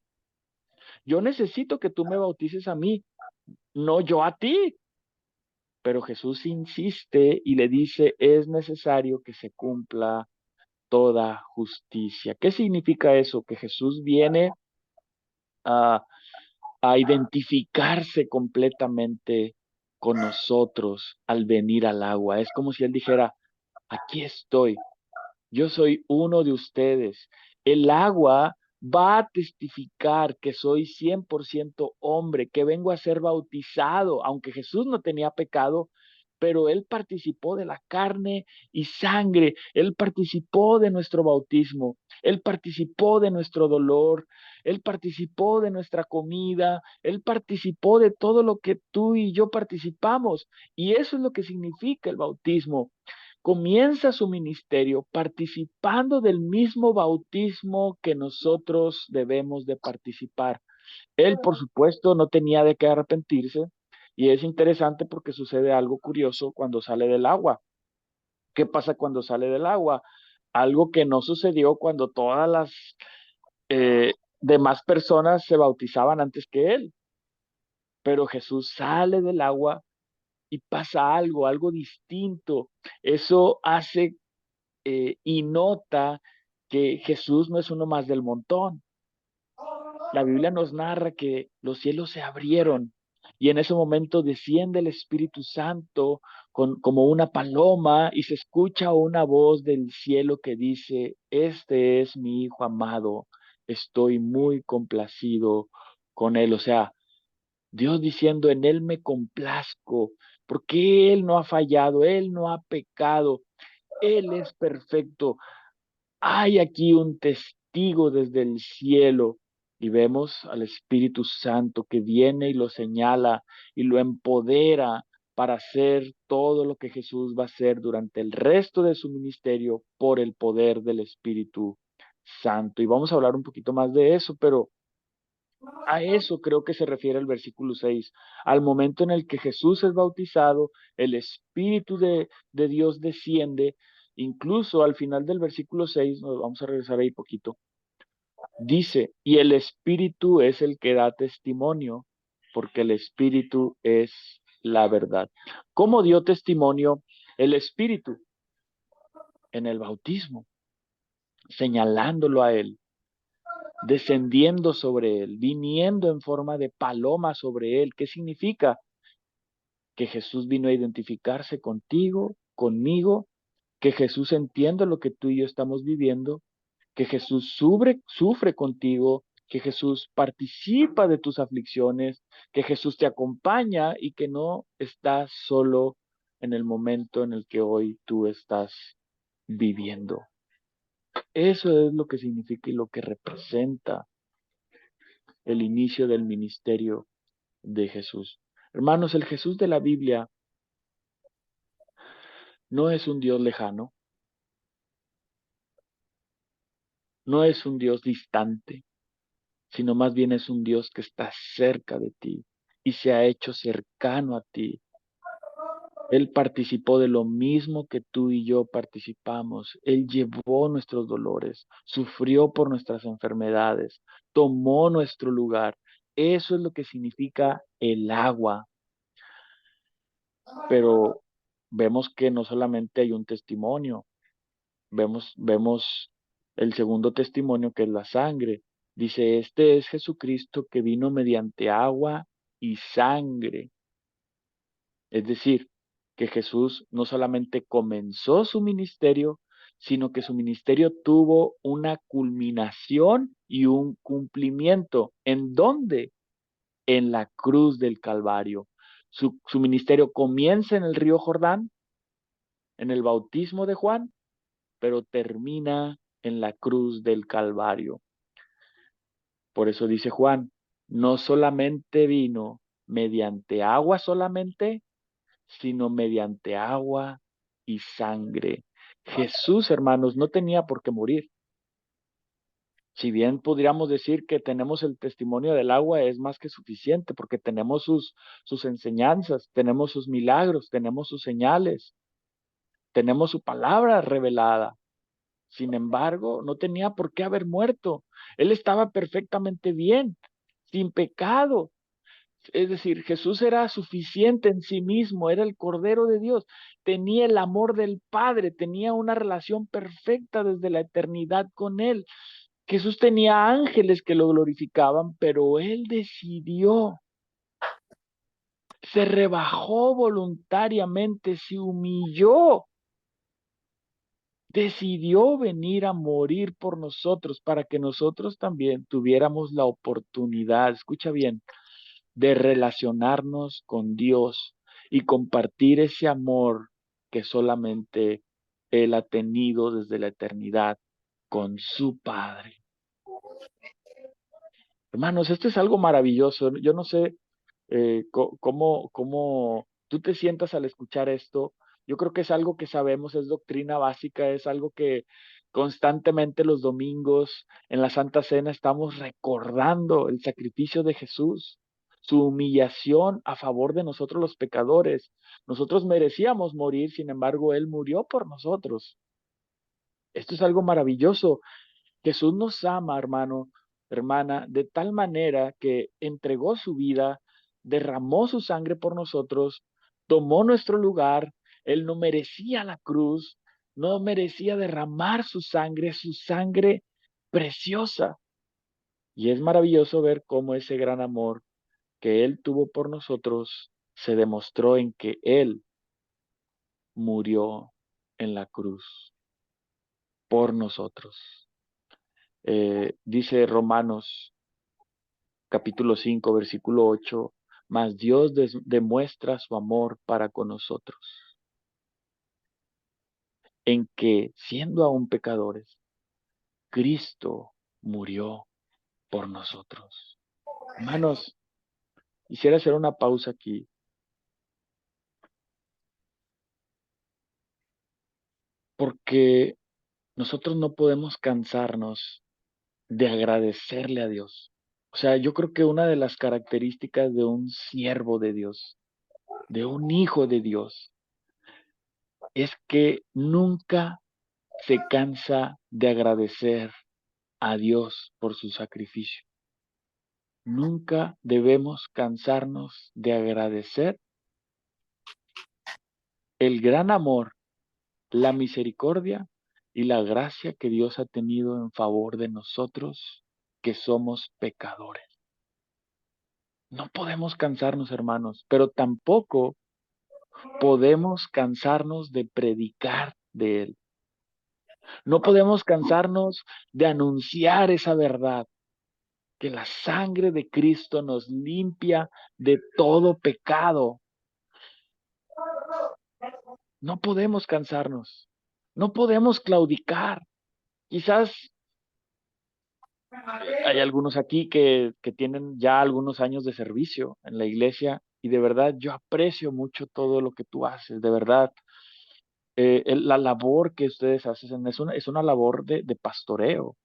Speaker 2: Yo necesito que tú me bautices a mí, no yo a ti. Pero Jesús insiste y le dice, es necesario que se cumpla toda justicia. ¿Qué significa eso? Que Jesús viene a, a identificarse completamente con nosotros al venir al agua. Es como si Él dijera, aquí estoy, yo soy uno de ustedes. El agua va a testificar que soy 100% hombre, que vengo a ser bautizado, aunque Jesús no tenía pecado, pero Él participó de la carne y sangre, Él participó de nuestro bautismo, Él participó de nuestro dolor, Él participó de nuestra comida, Él participó de todo lo que tú y yo participamos. Y eso es lo que significa el bautismo. Comienza su ministerio participando del mismo bautismo que nosotros debemos de participar. Él, por supuesto, no tenía de qué arrepentirse y es interesante porque sucede algo curioso cuando sale del agua. ¿Qué pasa cuando sale del agua? Algo que no sucedió cuando todas las demás personas se bautizaban antes que él. Pero Jesús sale del agua y pasa algo, algo distinto. Eso hace y nota que Jesús no es uno más del montón. La Biblia nos narra que los cielos se abrieron y en ese momento desciende el Espíritu Santo como una paloma y se escucha una voz del cielo que dice, este es mi Hijo amado, estoy muy complacido con él. O sea, Dios diciendo, en Él me complazco, porque Él no ha fallado, Él no ha pecado, Él es perfecto. Hay aquí un testigo desde el cielo y vemos al Espíritu Santo que viene y lo señala y lo empodera para hacer todo lo que Jesús va a hacer durante el resto de su ministerio por el poder del Espíritu Santo. Y vamos a hablar un poquito más de eso, pero a eso creo que se refiere el versículo 6, al momento en el que Jesús es bautizado, el Espíritu de Dios desciende, incluso al final del versículo 6, nos vamos a regresar ahí poquito, dice, y el Espíritu es el que da testimonio, porque el Espíritu es la verdad. ¿Cómo dio testimonio el Espíritu? En el bautismo, señalándolo a él, descendiendo sobre él, viniendo en forma de paloma sobre él. ¿Qué significa? Que Jesús vino a identificarse contigo, conmigo, que Jesús entiende lo que tú y yo estamos viviendo, que Jesús sufre contigo, que Jesús participa de tus aflicciones, que Jesús te acompaña y que no estás solo en el momento en el que hoy tú estás viviendo. Eso es lo que significa y lo que representa el inicio del ministerio de Jesús. Hermanos, el Jesús de la Biblia no es un Dios lejano, no es un Dios distante, sino más bien es un Dios que está cerca de ti y se ha hecho cercano a ti. Él participó de lo mismo que tú y yo participamos. Él llevó nuestros dolores, sufrió por nuestras enfermedades, tomó nuestro lugar. Eso es lo que significa el agua. Pero vemos que no solamente hay un testimonio, vemos el segundo testimonio que es la sangre. Dice, este es Jesucristo que vino mediante agua y sangre. Es decir, que Jesús no solamente comenzó su ministerio, sino que su ministerio tuvo una culminación y un cumplimiento. ¿En dónde? En la cruz del Calvario. Su ministerio comienza en el río Jordán, en el bautismo de Juan, pero termina en la cruz del Calvario. Por eso dice Juan, no solamente vino mediante agua solamente, sino mediante agua y sangre. Jesús, hermanos, no tenía por qué morir. Si bien podríamos decir que tenemos el testimonio del agua, es más que suficiente porque tenemos sus enseñanzas, tenemos sus milagros, tenemos sus señales, tenemos su palabra revelada. Sin embargo, no tenía por qué haber muerto. Él estaba perfectamente bien, sin pecado. Es decir, Jesús era suficiente en sí mismo, era el Cordero de Dios, tenía el amor del Padre, tenía una relación perfecta desde la eternidad con Él. Jesús tenía ángeles que lo glorificaban, pero Él decidió, se rebajó voluntariamente, se humilló, decidió venir a morir por nosotros para que nosotros también tuviéramos la oportunidad, escucha bien, de relacionarnos con Dios y compartir ese amor que solamente Él ha tenido desde la eternidad con su Padre. Hermanos, esto es algo maravilloso. Yo no sé cómo tú te sientas al escuchar esto. Yo creo que es algo que sabemos, es doctrina básica, es algo que constantemente los domingos en la Santa Cena estamos recordando el sacrificio de Jesús, su humillación a favor de nosotros los pecadores. Nosotros merecíamos morir, sin embargo, Él murió por nosotros. Esto es algo maravilloso. Jesús nos ama, hermano, hermana, de tal manera que entregó su vida, derramó su sangre por nosotros, tomó nuestro lugar. Él no merecía la cruz, no merecía derramar su sangre preciosa. Y es maravilloso ver cómo ese gran amor que Él tuvo por nosotros se demostró en que Él murió en la cruz por nosotros. Dice Romanos capítulo 5 versículo 8, mas Dios demuestra su amor para con nosotros, en que, siendo aún pecadores, Cristo murió por nosotros. Hermanos, quisiera hacer una pausa aquí, porque nosotros no podemos cansarnos de agradecerle a Dios. O sea, yo creo que una de las características de un siervo de Dios, de un hijo de Dios, es que nunca se cansa de agradecer a Dios por su sacrificio. Nunca debemos cansarnos de agradecer el gran amor, la misericordia y la gracia que Dios ha tenido en favor de nosotros que somos pecadores. No podemos cansarnos, hermanos, pero tampoco podemos cansarnos de predicar de Él. No podemos cansarnos de anunciar esa verdad, que la sangre de Cristo nos limpia de todo pecado. No podemos cansarnos, no podemos claudicar. Quizás hay algunos aquí que tienen ya algunos años de servicio en la iglesia y de verdad yo aprecio mucho todo lo que tú haces, de verdad. La labor que ustedes hacen es una labor de pastoreo,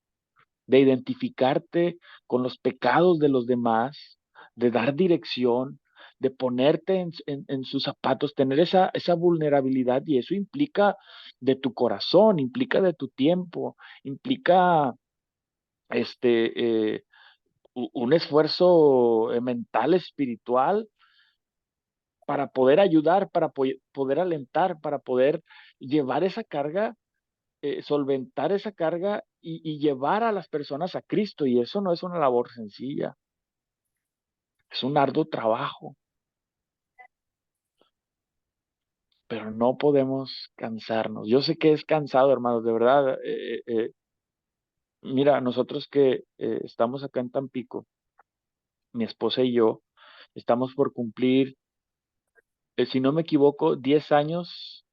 Speaker 2: de identificarte con los pecados de los demás, de dar dirección, de ponerte en sus zapatos, tener esa vulnerabilidad y eso implica de tu corazón, implica de tu tiempo, implica este, un esfuerzo mental, espiritual, para poder ayudar, para poder alentar, para poder llevar esa carga, solventar esa carga y llevar a las personas a Cristo. Y eso no es una labor sencilla, es un arduo trabajo, pero no podemos cansarnos. Yo sé que es cansado, hermanos, de verdad. Mira, nosotros que estamos acá en Tampico, mi esposa y yo, estamos por cumplir, si no me equivoco, 10 años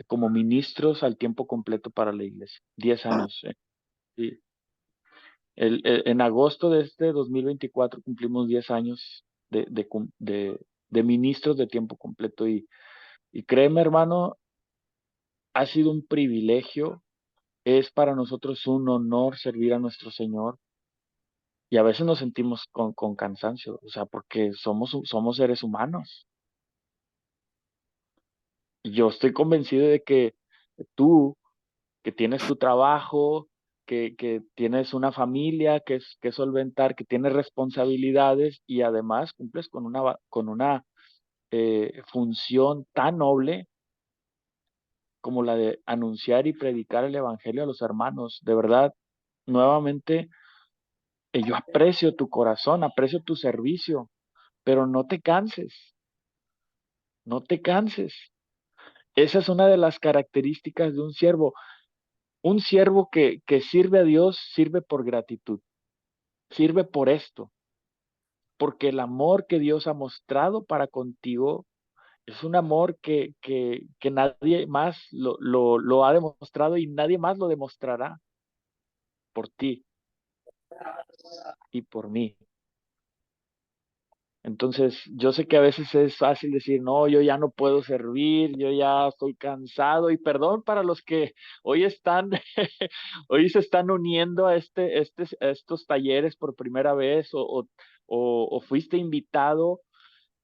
Speaker 2: como ministros al tiempo completo para la iglesia. 10 años. Sí. En agosto de este 2024 cumplimos 10 años de ministros de tiempo completo y créeme, hermano, ha sido un privilegio, es para nosotros un honor servir a nuestro Señor y a veces nos sentimos con cansancio, o sea, porque somos seres humanos. Y yo estoy convencido de que tú, que tienes tu trabajo, que tienes una familia que solventar, que tienes responsabilidades y además cumples con una función tan noble como la de anunciar y predicar el Evangelio a los hermanos. De verdad, nuevamente, yo aprecio tu corazón, aprecio tu servicio, pero no te canses, no te canses. Esa es una de las características de un siervo. Un siervo que sirve a Dios sirve por gratitud, sirve por esto, porque el amor que Dios ha mostrado para contigo es un amor que nadie más lo ha demostrado y nadie más lo demostrará por ti y por mí. Entonces, yo sé que a veces es fácil decir, no, yo ya no puedo servir, yo ya estoy cansado y perdón para los que hoy están, hoy se están uniendo a a estos talleres por primera vez o fuiste invitado,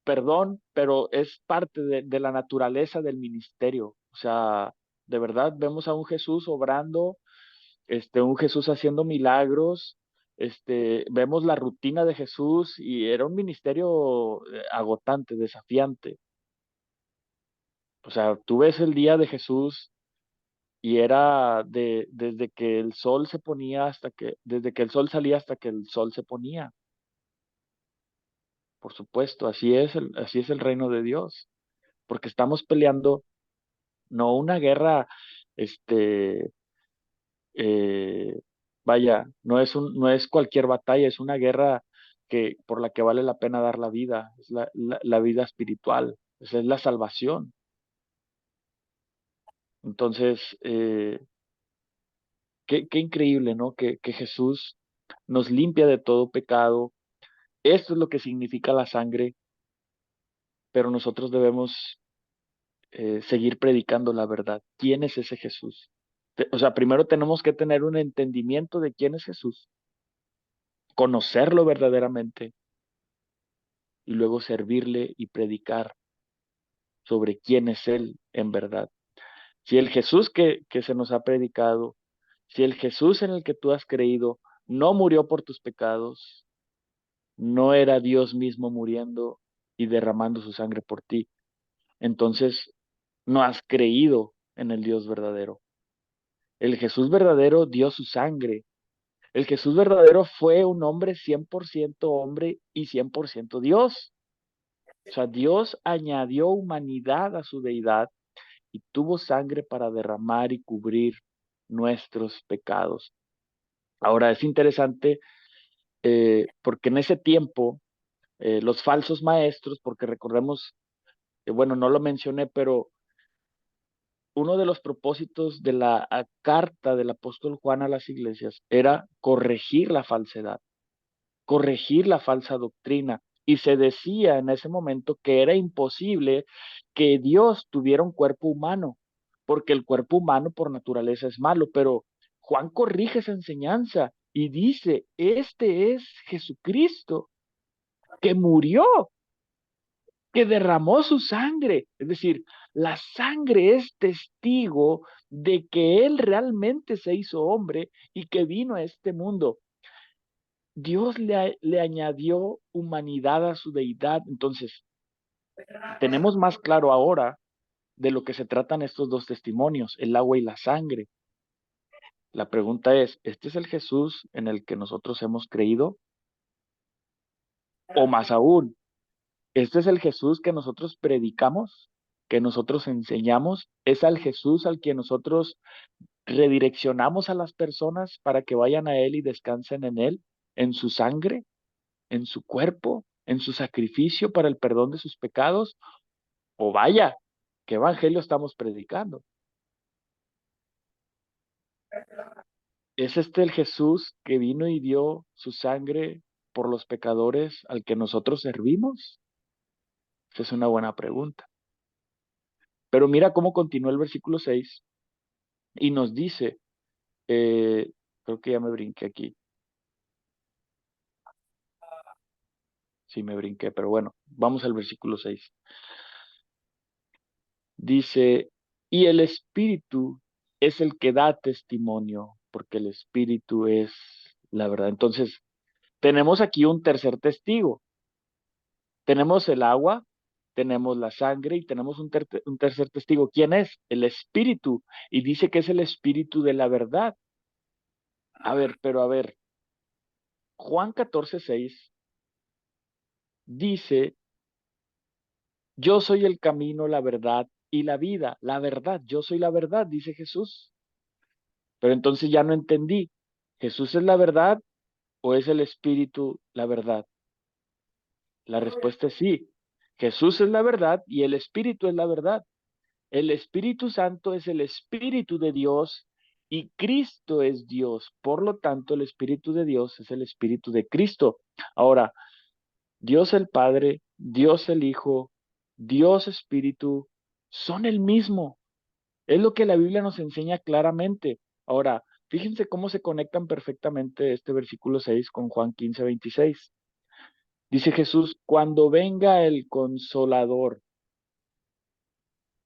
Speaker 2: perdón, pero es parte de la naturaleza del ministerio. O sea, de verdad vemos a un Jesús obrando, un Jesús haciendo milagros, vemos la rutina de Jesús y era un ministerio agotante, desafiante. O sea, tú ves el día de Jesús y era desde que el sol se ponía desde que el sol salía hasta que el sol se ponía. Por supuesto, así es el reino de Dios, porque estamos peleando no una guerra, este, eh, vaya, no es cualquier batalla, es una guerra por la que vale la pena dar la vida, es la vida espiritual, esa es la salvación. Entonces, qué increíble, ¿no? Que Jesús nos limpia de todo pecado. Esto es lo que significa la sangre, pero nosotros debemos seguir predicando la verdad. ¿Quién es ese Jesús? O sea, primero tenemos que tener un entendimiento de quién es Jesús, conocerlo verdaderamente y luego servirle y predicar sobre quién es Él en verdad. Si el Jesús que se nos ha predicado, si el Jesús en el que tú has creído no murió por tus pecados, no era Dios mismo muriendo y derramando su sangre por ti, entonces no has creído en el Dios verdadero. El Jesús verdadero dio su sangre. El Jesús verdadero fue un hombre 100% hombre y 100% Dios. O sea, Dios añadió humanidad a su deidad y tuvo sangre para derramar y cubrir nuestros pecados. Ahora es interesante porque en ese tiempo los falsos maestros, porque recordemos, bueno, no lo mencioné, pero uno de los propósitos de la carta del apóstol Juan a las iglesias era corregir la falsedad, corregir la falsa doctrina. Y se decía en ese momento que era imposible que Dios tuviera un cuerpo humano, porque el cuerpo humano por naturaleza es malo, pero Juan corrige esa enseñanza y dice, este es Jesucristo que murió, que derramó su sangre. Es decir, la sangre es testigo de que Él realmente se hizo hombre y que vino a este mundo. Dios le añadió humanidad a su deidad. Entonces, tenemos más claro ahora de lo que se tratan estos dos testimonios, el agua y la sangre. La pregunta es, ¿este es el Jesús en el que nosotros hemos creído? O más aún, ¿este es el Jesús que nosotros predicamos, que nosotros enseñamos? ¿Es al Jesús al que nosotros redireccionamos a las personas para que vayan a Él y descansen en Él, en su sangre, en su cuerpo, en su sacrificio para el perdón de sus pecados? O vaya, ¿qué evangelio estamos predicando? ¿Es este el Jesús que vino y dio su sangre por los pecadores al que nosotros servimos? Esa es una buena pregunta. Pero mira cómo continúa el versículo 6 y nos dice, eh, creo que ya me brinqué aquí, sí me brinqué, pero bueno, vamos al versículo 6. Dice, y el Espíritu es el que da testimonio, porque el Espíritu es la verdad. Entonces, tenemos aquí un tercer testigo. Tenemos el agua, tenemos la sangre y tenemos un tercer testigo. ¿Quién es? El Espíritu. Y dice que es el Espíritu de la verdad. A ver, pero a ver, Juan 14:6 dice, yo soy el camino, la verdad y la vida. La verdad, yo soy la verdad, dice Jesús. Pero entonces ya no entendí. ¿Jesús es la verdad o es el Espíritu la verdad? La respuesta es sí. Jesús es la verdad y el Espíritu es la verdad. El Espíritu Santo es el Espíritu de Dios y Cristo es Dios. Por lo tanto, el Espíritu de Dios es el Espíritu de Cristo. Ahora, Dios el Padre, Dios el Hijo, Dios Espíritu son el mismo. Es lo que la Biblia nos enseña claramente. Ahora, fíjense cómo se conectan perfectamente este versículo 6 con Juan 15:26. Dice Jesús, cuando venga el consolador,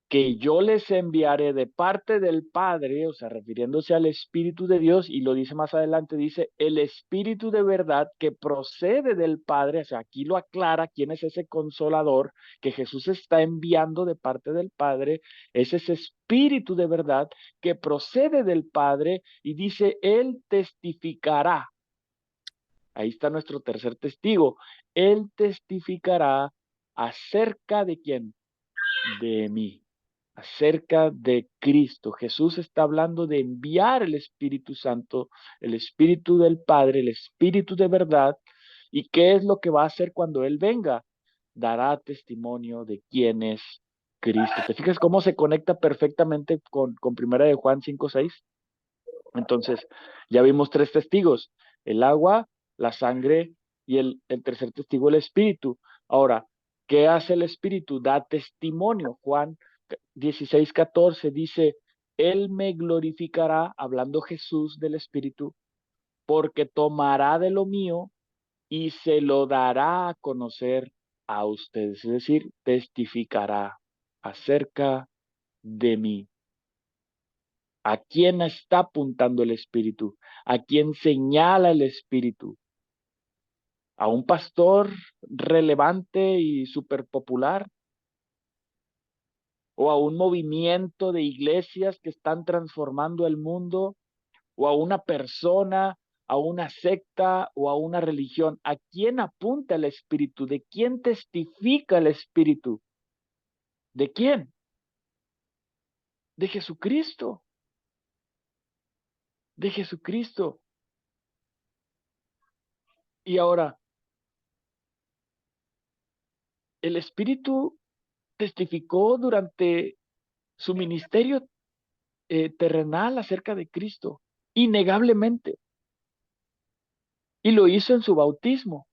Speaker 2: que yo les enviaré de parte del Padre, o sea, refiriéndose al Espíritu de Dios, y lo dice más adelante, dice, el Espíritu de verdad que procede del Padre, o sea, aquí lo aclara quién es ese consolador que Jesús está enviando de parte del Padre, es ese Espíritu de verdad que procede del Padre y dice, Él testificará. Ahí está nuestro tercer testigo. Él testificará acerca de quién, de mí, acerca de Cristo. Jesús está hablando de enviar el Espíritu Santo, el Espíritu del Padre, el Espíritu de verdad, ¿Y qué es lo que va a hacer cuando Él venga? Dará testimonio de quién es Cristo. ¿Te fijas cómo se conecta perfectamente con Primera de Juan 5:6? Entonces, ya vimos tres testigos: el agua, la sangre y el tercer testigo, el Espíritu. Ahora, ¿qué hace el Espíritu? Da testimonio. Juan 16:14 dice: Él me glorificará, hablando Jesús del Espíritu, porque tomará de lo mío y se lo dará a conocer a ustedes. Es decir, testificará acerca de mí. ¿A quién está apuntando el Espíritu? ¿A quién señala el Espíritu? ¿A un pastor relevante y súper popular? ¿O a un movimiento de iglesias que están transformando el mundo? ¿O a una persona, a una secta o a una religión? ¿A quién apunta el Espíritu? ¿De quién testifica el Espíritu? ¿De quién? De Jesucristo. De Jesucristo. Y ahora, el Espíritu testificó durante su ministerio terrenal acerca de Cristo, innegablemente, y lo hizo en su bautismo.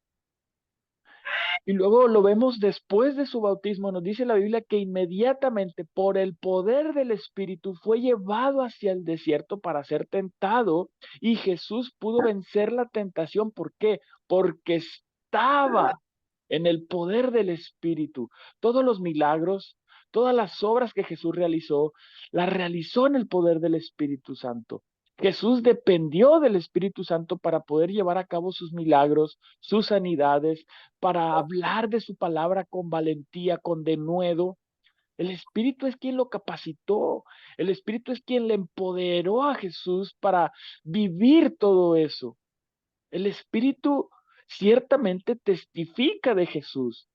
Speaker 2: Y luego lo vemos después de su bautismo. Nos dice la Biblia que inmediatamente por el poder del Espíritu fue llevado hacia el desierto para ser tentado, y Jesús pudo vencer la tentación. ¿Por qué? Porque estaba en el poder del Espíritu. Todos los milagros, todas las obras que Jesús realizó, las realizó en el poder del Espíritu Santo. Jesús dependió del Espíritu Santo para poder llevar a cabo sus milagros, sus sanidades, para hablar de su palabra con valentía, con denuedo. El Espíritu es quien lo capacitó. El Espíritu es quien le empoderó a Jesús para vivir todo eso. El Espíritu ciertamente testifica de Jesús.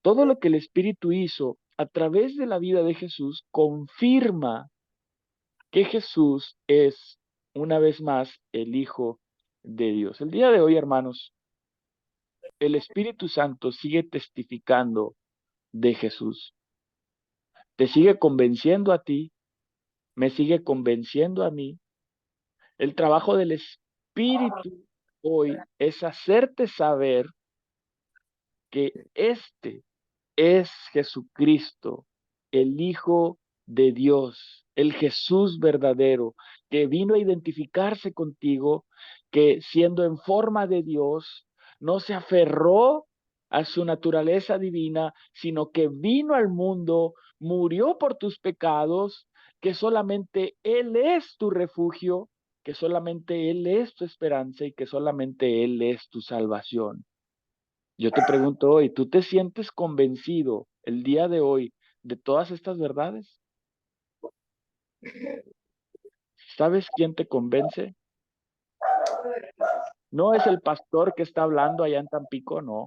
Speaker 2: Todo lo que el Espíritu hizo a través de la vida de Jesús confirma que Jesús es, una vez más, el Hijo de Dios. El día de hoy, hermanos, el Espíritu Santo sigue testificando de Jesús. Te sigue convenciendo a ti, me sigue convenciendo a mí. El trabajo del Espíritu hoy es hacerte saber que este es Jesucristo, el Hijo de Dios, el Jesús verdadero, que vino a identificarse contigo, que siendo en forma de Dios, no se aferró a su naturaleza divina, sino que vino al mundo, murió por tus pecados, que solamente Él es tu refugio, que solamente Él es tu esperanza y que solamente Él es tu salvación. Yo te pregunto hoy, ¿tú te sientes convencido el día de hoy de todas estas verdades? ¿Sabes quién te convence? No es el pastor que está hablando allá en Tampico, no.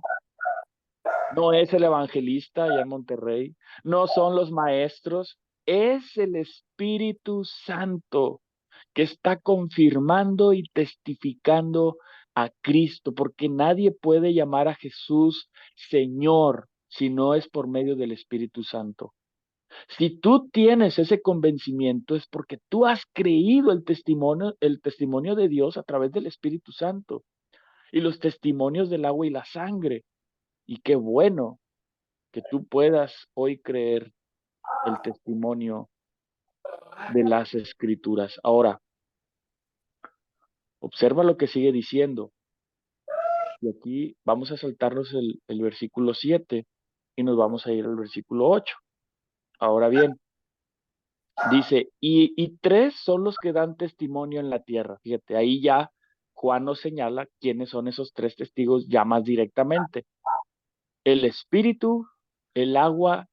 Speaker 2: No es el evangelista allá en Monterrey. No son los maestros. Es el Espíritu Santo que está confirmando y testificando a Cristo, porque nadie puede llamar a Jesús Señor si no es por medio del Espíritu Santo. Si tú tienes ese convencimiento es porque tú has creído el testimonio de Dios a través del Espíritu Santo y los testimonios del agua y la sangre. Y qué bueno que tú puedas hoy creer el testimonio de las Escrituras. Ahora, observa lo que sigue diciendo. Y aquí vamos a saltarnos el versículo 7 y nos vamos a ir al versículo 8. Ahora bien, dice, y tres son los que dan testimonio en la tierra. Fíjate, ahí ya Juan nos señala quiénes son esos tres testigos ya más directamente. El espíritu, el agua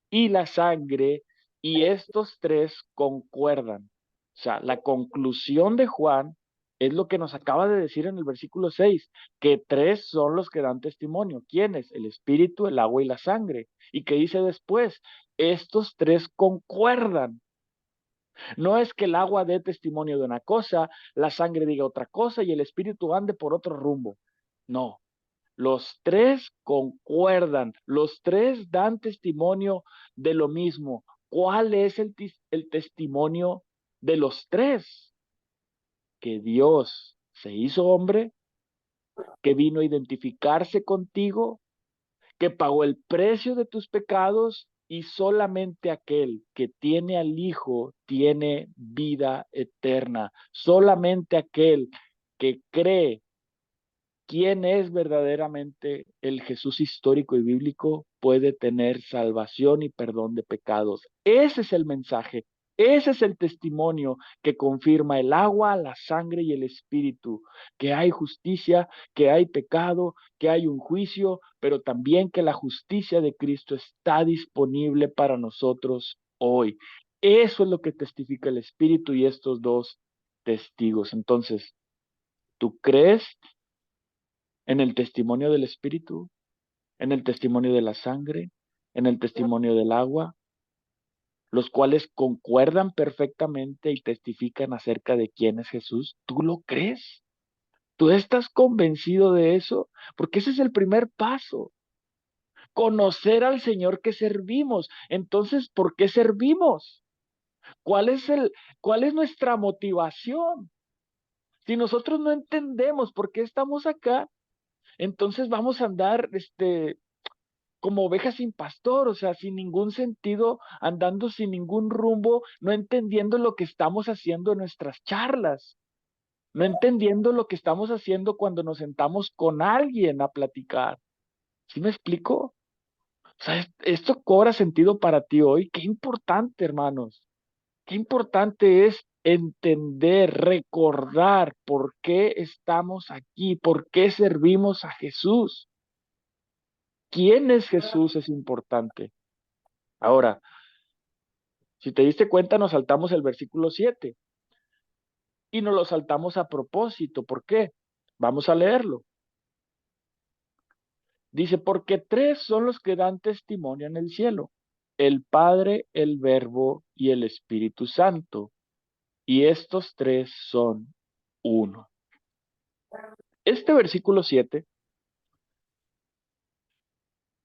Speaker 2: y la sangre, y estos tres concuerdan. O sea, la conclusión de Juan es lo que nos acaba de decir en el versículo 6, que tres son los que dan testimonio. ¿Quiénes? El espíritu, el agua y la sangre. ¿Y qué dice después? Estos tres concuerdan. No es que el agua dé testimonio de una cosa, la sangre diga otra cosa y el espíritu ande por otro rumbo. No. Los tres concuerdan, los tres dan testimonio de lo mismo. ¿Cuál es el testimonio de los tres? Que Dios se hizo hombre, que vino a identificarse contigo, que pagó el precio de tus pecados y solamente aquel que tiene al Hijo tiene vida eterna. Solamente aquel que cree quién es verdaderamente el Jesús histórico y bíblico puede tener salvación y perdón de pecados. Ese es el mensaje, ese es el testimonio que confirma el agua, la sangre y el espíritu, que hay justicia, que hay pecado, que hay un juicio, pero también que la justicia de Cristo está disponible para nosotros hoy. Eso es lo que testifica el espíritu y estos dos testigos. Entonces, ¿tú crees en el testimonio del Espíritu, en el testimonio de la sangre, en el testimonio del agua, los cuales concuerdan perfectamente y testifican acerca de quién es Jesús? ¿Tú lo crees? ¿Tú estás convencido de eso? Porque ese es el primer paso, conocer al Señor que servimos. Entonces, ¿por qué servimos? ¿Cuál es cuál es nuestra motivación? Si nosotros no entendemos por qué estamos acá, entonces vamos a andar, como ovejas sin pastor, o sea, sin ningún sentido, andando sin ningún rumbo, no entendiendo lo que estamos haciendo en nuestras charlas, no entendiendo lo que estamos haciendo cuando nos sentamos con alguien a platicar. ¿Sí me explico? O sea, esto cobra sentido para ti hoy. Qué importante, hermanos. Qué importante es entender, recordar por qué estamos aquí, por qué servimos a Jesús. ¿Quién es Jesús? Es importante. Ahora, si te diste cuenta, nos saltamos el versículo 7 y nos lo saltamos a propósito. ¿Por qué? Vamos a leerlo. Dice, porque tres son los que dan testimonio en el cielo, el Padre, el Verbo y el Espíritu Santo. Y estos tres son uno. Este versículo 7,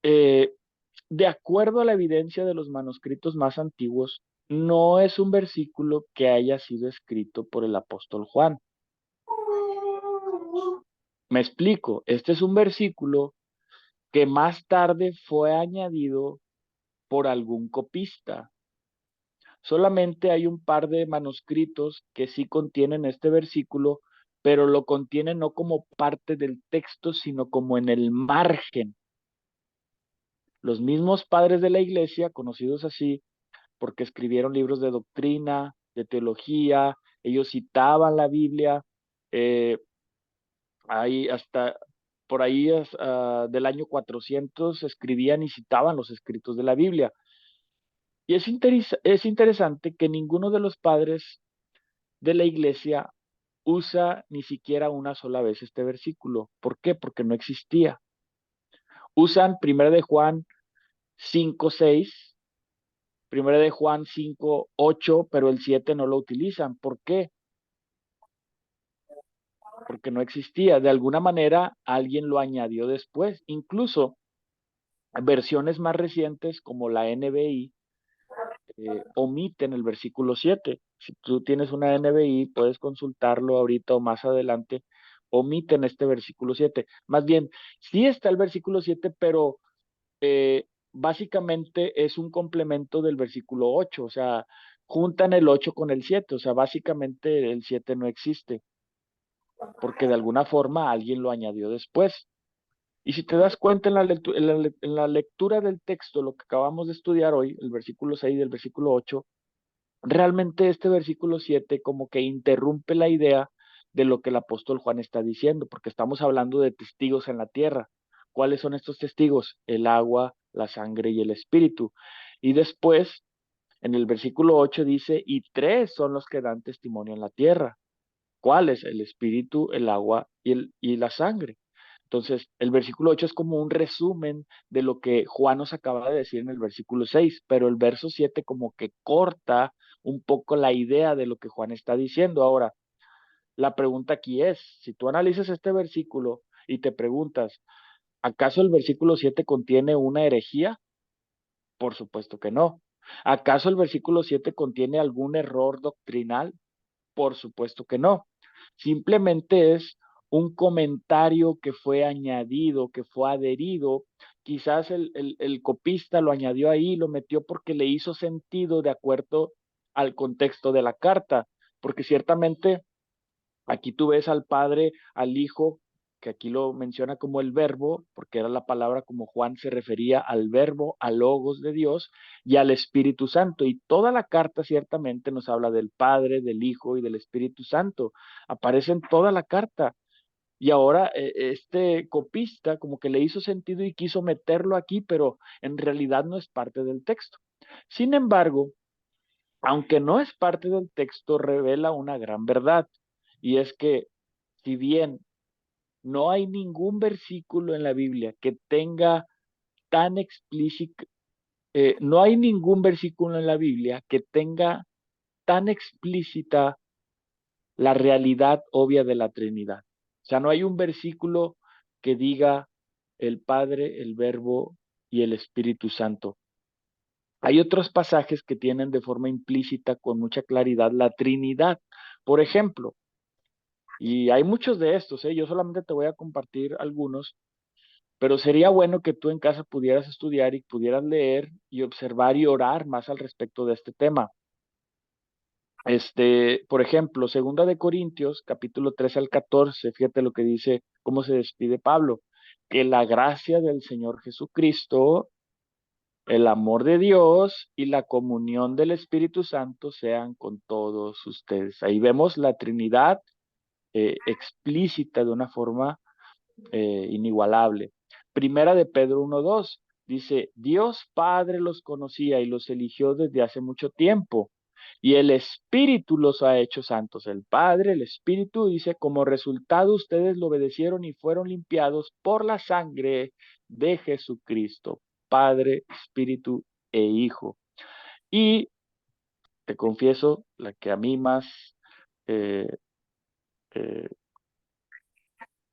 Speaker 2: eh, de acuerdo a la evidencia de los manuscritos más antiguos, no es un versículo que haya sido escrito por el apóstol Juan. Me explico, este es un versículo que más tarde fue añadido por algún copista. Solamente hay un par de manuscritos que sí contienen este versículo, pero lo contienen no como parte del texto, sino como en el margen. Los mismos padres de la iglesia, conocidos así, porque escribieron libros de doctrina, de teología, ellos citaban la Biblia, eh, ahí hasta por ahí del año 400 escribían y citaban los escritos de la Biblia. Y es interesante que ninguno de los padres de la iglesia usa ni siquiera una sola vez este versículo. ¿Por qué? Porque no existía. Usan 1 de Juan 5:6, 1 de Juan 5:8, pero el 7 no lo utilizan. ¿Por qué? Porque no existía. De alguna manera alguien lo añadió después. Incluso versiones más recientes como la NBI omiten el versículo 7. Si tú tienes una NBI, puedes consultarlo ahorita o más adelante, omiten este versículo 7. Más bien, sí está el versículo 7, pero básicamente es un complemento del versículo 8, o sea, juntan el 8 con el 7, o sea, básicamente el 7 no existe, porque de alguna forma alguien lo añadió después. Y si te das cuenta en la lectura del texto, lo que acabamos de estudiar hoy, el versículo 6 y el versículo 8, realmente este versículo 7 como que interrumpe la idea de lo que el apóstol Juan está diciendo, porque estamos hablando de testigos en la tierra. ¿Cuáles son estos testigos? El agua, la sangre y el espíritu. Y después, en el versículo 8 dice, y tres son los que dan testimonio en la tierra. ¿Cuáles? El espíritu, el agua y la sangre. Entonces, el versículo 8 es como un resumen de lo que Juan nos acaba de decir en el versículo 6, pero el verso 7 como que corta un poco la idea de lo que Juan está diciendo. Ahora, la pregunta aquí es, si tú analizas este versículo y te preguntas, ¿Acaso el versículo 7 contiene una herejía? Por supuesto que no. ¿Acaso el versículo 7 contiene algún error doctrinal? Por supuesto que no. Simplemente es un comentario que fue añadido, que fue adherido. Quizás el copista lo añadió ahí, lo metió porque le hizo sentido de acuerdo al contexto de la carta, porque ciertamente aquí tú ves al Padre, al Hijo, que aquí lo menciona como el verbo, porque era la palabra como Juan se refería al verbo, al logos de Dios y al Espíritu Santo. Y toda la carta ciertamente nos habla del Padre, del Hijo y del Espíritu Santo. Aparece en toda la carta. Y ahora este copista como que le hizo sentido y quiso meterlo aquí, pero en realidad no es parte del texto. Sin embargo, aunque no es parte del texto, revela una gran verdad. Y es que si bien no hay ningún versículo en la Biblia que tenga tan explícito, no hay ningún versículo en la Biblia que tenga tan explícita la realidad obvia de la Trinidad. O sea, no hay un versículo que diga el Padre, el Verbo y el Espíritu Santo. Hay otros pasajes que tienen de forma implícita con mucha claridad la Trinidad. Por ejemplo, y hay muchos de estos, yo solamente te voy a compartir algunos, pero sería bueno que tú en casa pudieras estudiar y pudieras leer y observar y orar más al respecto de este tema. Por ejemplo, segunda de Corintios, capítulo 13 al 14, fíjate lo que dice, cómo se despide Pablo, que la gracia del Señor Jesucristo, el amor de Dios y la comunión del Espíritu Santo sean con todos ustedes. Ahí vemos la Trinidad explícita de una forma inigualable. Primera de Pedro 1:2 dice, Dios Padre los conocía y los eligió desde hace mucho tiempo, y el Espíritu los ha hecho santos. El Padre, el Espíritu, dice, como resultado ustedes lo obedecieron y fueron limpiados por la sangre de Jesucristo, Padre, Espíritu e Hijo. Y te confieso, la que a mí más eh, eh,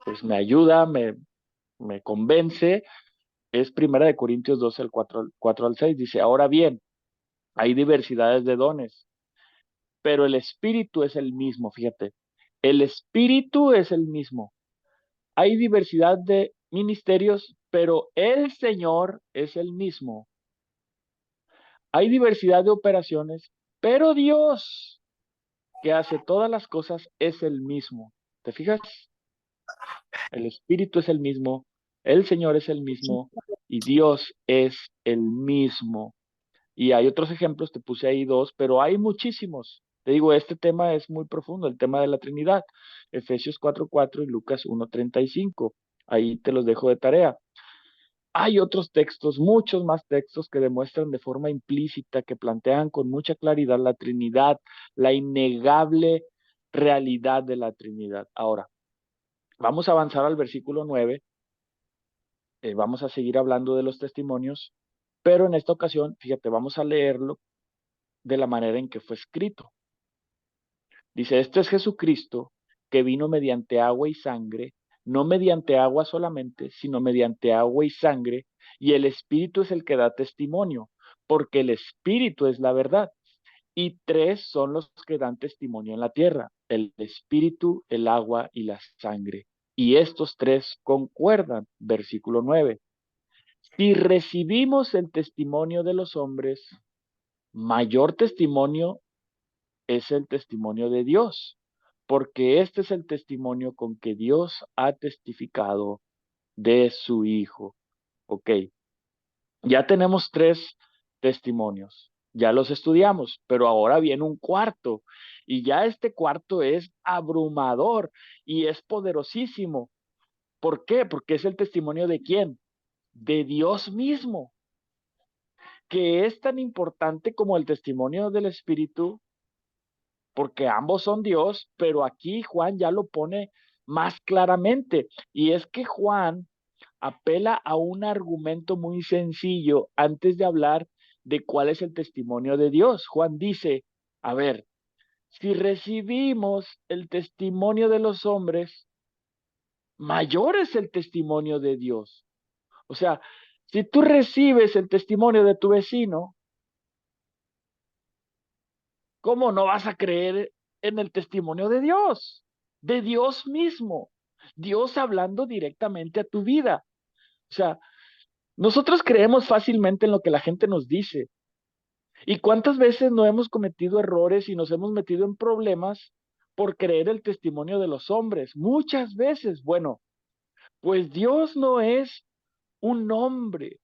Speaker 2: pues me ayuda, me convence, es Primera de Corintios 12, el 4 al 6. Dice, ahora bien, hay diversidades de dones, pero el Espíritu es el mismo, fíjate. El Espíritu es el mismo. Hay diversidad de ministerios, pero el Señor es el mismo. Hay diversidad de operaciones, pero Dios, que hace todas las cosas, es el mismo. ¿Te fijas? El Espíritu es el mismo, el Señor es el mismo y Dios es el mismo. Y hay otros ejemplos, te puse ahí dos, pero hay muchísimos. Te digo, este tema es muy profundo, el tema de la Trinidad. Efesios 4:4 y Lucas 1:35. Ahí te los dejo de tarea. Hay otros textos, muchos más textos que demuestran de forma implícita, que plantean con mucha claridad la Trinidad, la innegable realidad de la Trinidad. Ahora, vamos a avanzar al versículo 9. Vamos a seguir hablando de los testimonios, pero en esta ocasión, fíjate, vamos a leerlo de la manera en que fue escrito. Dice, este es Jesucristo que vino mediante agua y sangre, no mediante agua solamente, sino mediante agua y sangre, y el Espíritu es el que da testimonio, porque el Espíritu es la verdad. Y tres son los que dan testimonio en la tierra, el Espíritu, el agua y la sangre. Y estos tres concuerdan, versículo 9. Si recibimos el testimonio de los hombres, mayor testimonio es el testimonio de Dios, porque este es el testimonio con que Dios ha testificado de su Hijo. Ok, ya tenemos tres testimonios, ya los estudiamos, pero ahora viene un cuarto, y ya este cuarto es abrumador y es poderosísimo. ¿Por qué? Porque es el testimonio de quién? De Dios mismo, que es tan importante como el testimonio del Espíritu, porque ambos son Dios, pero aquí Juan ya lo pone más claramente. Y es que Juan apela a un argumento muy sencillo antes de hablar de cuál es el testimonio de Dios. Juan dice, a ver, si recibimos el testimonio de los hombres, mayor es el testimonio de Dios. O sea, si tú recibes el testimonio de tu vecino, ¿cómo no vas a creer en el testimonio de Dios? De Dios mismo. Dios hablando directamente a tu vida. O sea, nosotros creemos fácilmente en lo que la gente nos dice. ¿Y cuántas veces no hemos cometido errores y nos hemos metido en problemas por creer el testimonio de los hombres? Muchas veces. Bueno, pues Dios no es un hombre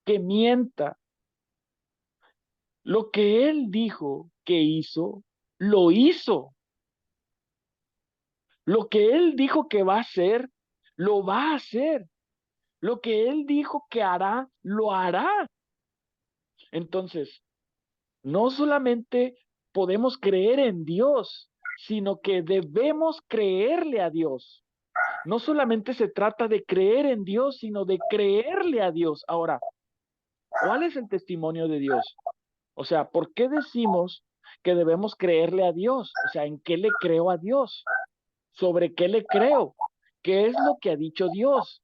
Speaker 2: que mienta. Lo que Él dijo que hizo, lo hizo. Lo que Él dijo que va a hacer, lo va a hacer. Lo que Él dijo que hará, lo hará. Entonces, no solamente podemos creer en Dios, sino que debemos creerle a Dios. No solamente se trata de creer en Dios, sino de creerle a Dios. Ahora, ¿cuál es el testimonio de Dios? O sea, ¿por qué decimos que debemos creerle a Dios? O sea, ¿en qué le creo a Dios? ¿Sobre qué le creo? ¿Qué es lo que ha dicho Dios?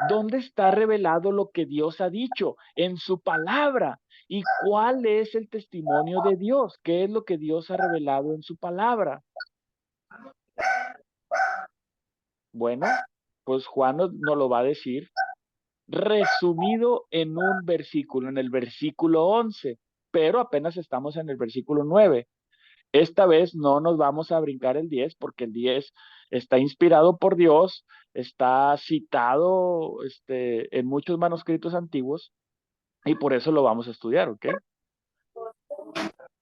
Speaker 2: ¿Dónde está revelado lo que Dios ha dicho? En su palabra. ¿Y cuál es el testimonio de Dios? ¿Qué es lo que Dios ha revelado en su palabra? Bueno, pues Juan nos lo va a decir resumido en un versículo, en el versículo 11, pero apenas estamos en el versículo 9. Esta vez no nos vamos a brincar el 10 porque el 10 está inspirado por Dios, está citado en muchos manuscritos antiguos y por eso lo vamos a estudiar, ¿ok?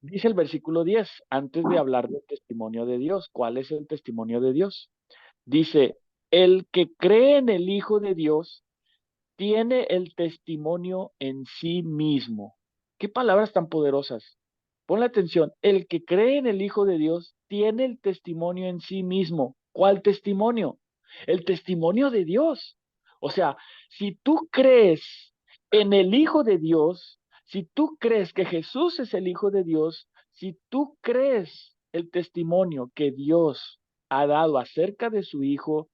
Speaker 2: Dice el versículo 10 antes de hablar del testimonio de Dios. ¿Cuál es el testimonio de Dios? Dice, el que cree en el Hijo de Dios tiene el testimonio en sí mismo. ¿Qué palabras tan poderosas? Ponle atención, el que cree en el Hijo de Dios tiene el testimonio en sí mismo. ¿Cuál testimonio? El testimonio de Dios. O sea, si tú crees en el Hijo de Dios, si tú crees que Jesús es el Hijo de Dios, si tú crees el testimonio que Dios ha dado acerca de su Hijo,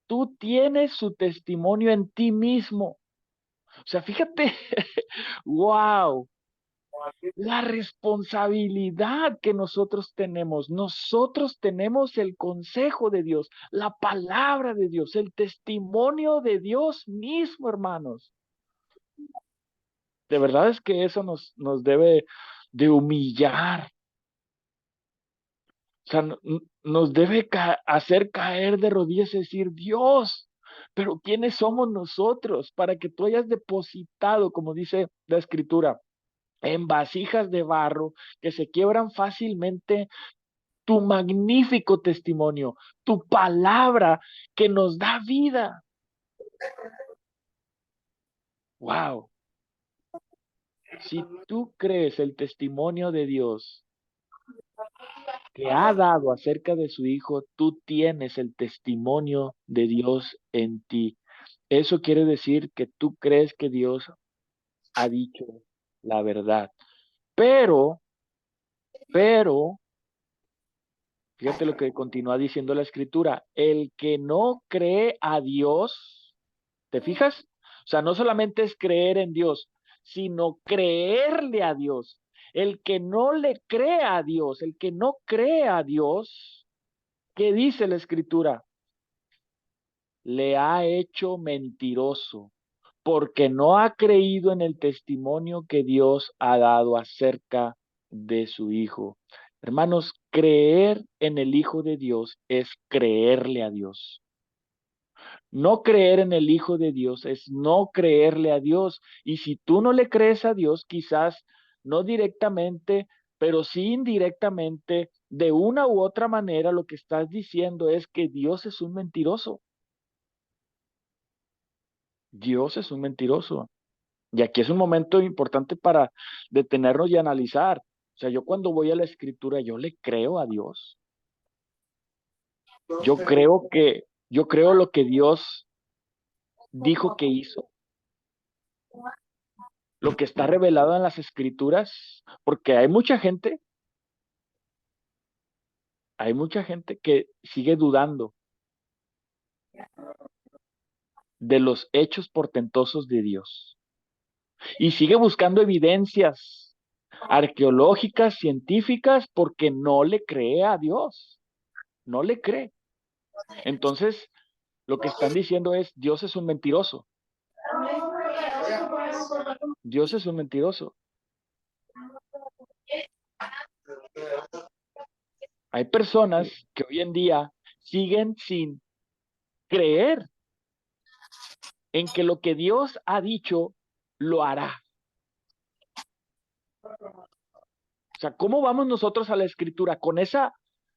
Speaker 2: tú tienes su testimonio en ti mismo. O sea, fíjate, wow, la responsabilidad que nosotros tenemos. Nosotros tenemos el consejo de Dios, la palabra de Dios, el testimonio de Dios mismo, hermanos. De verdad es que eso nos debe de humillar. O sea, nos debe hacer caer de rodillas y decir, Dios, pero ¿quiénes somos nosotros para que tú hayas depositado, como dice la escritura, en vasijas de barro que se quiebran fácilmente, tu magnífico testimonio, tu palabra que nos da vida? Wow. Si tú crees el testimonio de Dios que ha dado acerca de su Hijo, tú tienes el testimonio de Dios en ti. Eso quiere decir que tú crees que Dios ha dicho la verdad. Pero, pero, fíjate lo que continúa diciendo la escritura, el que no cree a Dios, ¿te fijas? O sea, no solamente es creer en Dios, sino creerle a Dios. El que no le cree a Dios, el que no cree a Dios, ¿qué dice la escritura? Le ha hecho mentiroso, porque no ha creído en el testimonio que Dios ha dado acerca de su Hijo. Hermanos, creer en el Hijo de Dios es creerle a Dios. No creer en el Hijo de Dios es no creerle a Dios. Y si tú no le crees a Dios, quizás no directamente, pero sí indirectamente, de una u otra manera, lo que estás diciendo es que Dios es un mentiroso. Dios es un mentiroso. Y aquí es un momento importante para detenernos y analizar. O sea, yo cuando voy a la escritura, yo le creo a Dios. Yo creo lo que Dios dijo que hizo, lo que está revelado en las escrituras, porque hay mucha gente que sigue dudando. de los hechos portentosos de Dios. Y sigue buscando evidencias arqueológicas, científicas, porque no le cree a Dios. No le cree. Entonces, lo que están diciendo es, Dios es un mentiroso. Dios es un mentiroso. Hay personas que hoy en día siguen sin creer en que lo que Dios ha dicho lo hará. O sea, ¿cómo vamos nosotros a la escritura? Con esa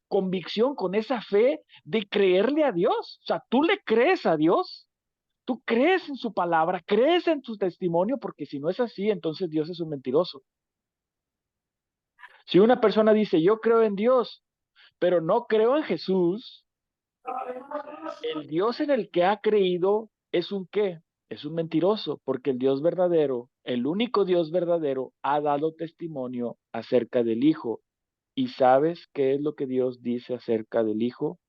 Speaker 2: convicción, con esa fe de creerle a Dios. O sea, tú le crees a Dios, tú crees en su palabra, crees en su testimonio, porque si no es así, entonces Dios es un mentiroso. Si una persona dice, yo creo en Dios, pero no creo en Jesús, el Dios en el que ha creído es un qué, es un mentiroso, porque el Dios verdadero, el único Dios verdadero, ha dado testimonio acerca del Hijo. ¿Y sabes qué es lo que Dios dice acerca del Hijo?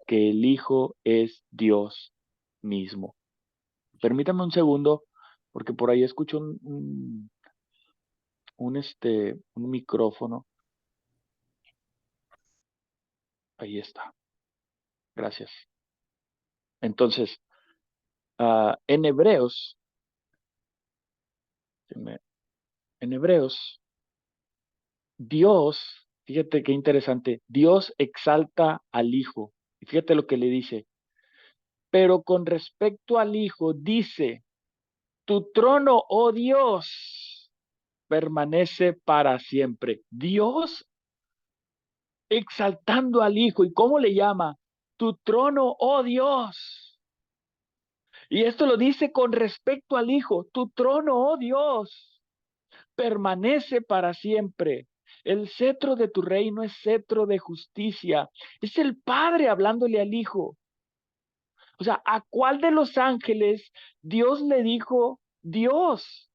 Speaker 2: Que el Hijo es Dios mismo. Permítame un segundo, porque por ahí escucho un micrófono. Ahí está. Gracias. Entonces, en Hebreos, en Hebreos, Dios, fíjate qué interesante, Dios exalta al Hijo. Y fíjate lo que le dice. Pero con respecto al Hijo, dice, tu trono, oh Dios, permanece para siempre. Dios exaltando al Hijo. ¿Y cómo le llama? Tu trono, oh Dios. Y esto lo dice con respecto al Hijo. Tu trono, oh Dios, permanece para siempre. El cetro de tu reino es cetro de justicia. Es el Padre hablándole al Hijo. O sea, ¿a cuál de los ángeles Dios le dijo Dios?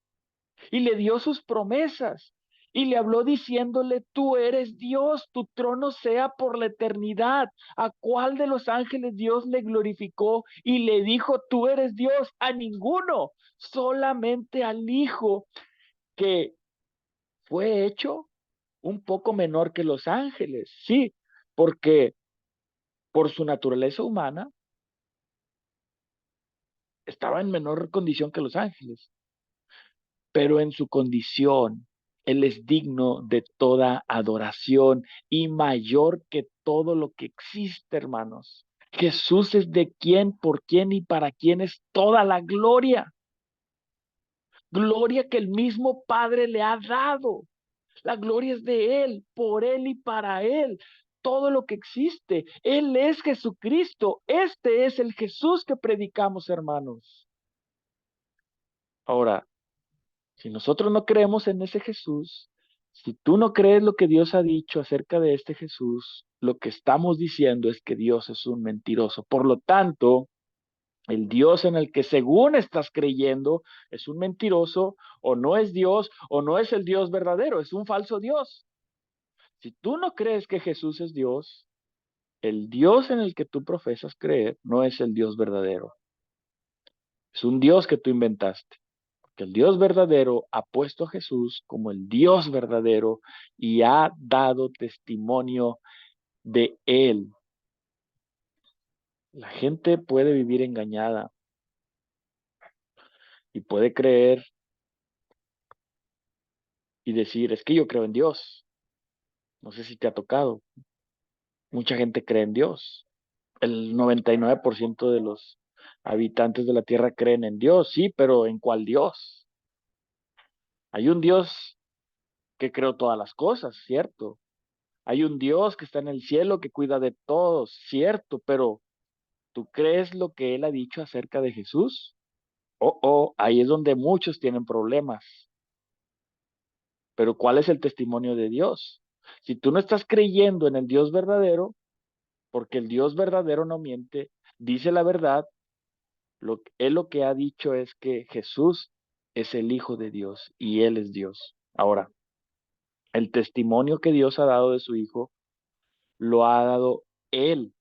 Speaker 2: Y le dio sus promesas. Y le habló diciéndole, tú eres Dios, tu trono sea por la eternidad. ¿A cuál de los ángeles Dios le glorificó y le dijo, tú eres Dios? A ninguno, solamente al Hijo, que fue hecho un poco menor que los ángeles. Sí, porque por su naturaleza humana estaba en menor condición que los ángeles, pero en su condición, Él es digno de toda adoración y mayor que todo lo que existe, hermanos. Jesús es de quién, por quién y para quién es toda la gloria. Gloria que el mismo Padre le ha dado. La gloria es de Él, por Él y para Él. Todo lo que existe. Él es Jesucristo. Este es el Jesús que predicamos, hermanos. Ahora, si nosotros no creemos en ese Jesús, si tú no crees lo que Dios ha dicho acerca de este Jesús, lo que estamos diciendo es que Dios es un mentiroso. Por lo tanto, el Dios en el que según estás creyendo es un mentiroso o no es Dios o no es el Dios verdadero, es un falso Dios. Si tú no crees que Jesús es Dios, el Dios en el que tú profesas creer no es el Dios verdadero. Es un Dios que tú inventaste. Que el Dios verdadero ha puesto a Jesús como el Dios verdadero y ha dado testimonio de él. La gente puede vivir engañada y puede creer y decir, es que yo creo en Dios. No sé si te ha tocado. Mucha gente cree en Dios. El 99% de los habitantes de la tierra creen en Dios, sí, pero ¿en cuál Dios? Hay un Dios que creó todas las cosas, ¿cierto? Hay un Dios que está en el cielo que cuida de todos, ¿cierto? Pero ¿tú crees lo que él ha dicho acerca de Jesús? Ahí es donde muchos tienen problemas. Pero ¿cuál es el testimonio de Dios? Si tú no estás creyendo en el Dios verdadero, porque el Dios verdadero no miente, dice la verdad, él lo que ha dicho es que Jesús es el Hijo de Dios y Él es Dios. Ahora, el testimonio que Dios ha dado de su Hijo, lo ha dado Él.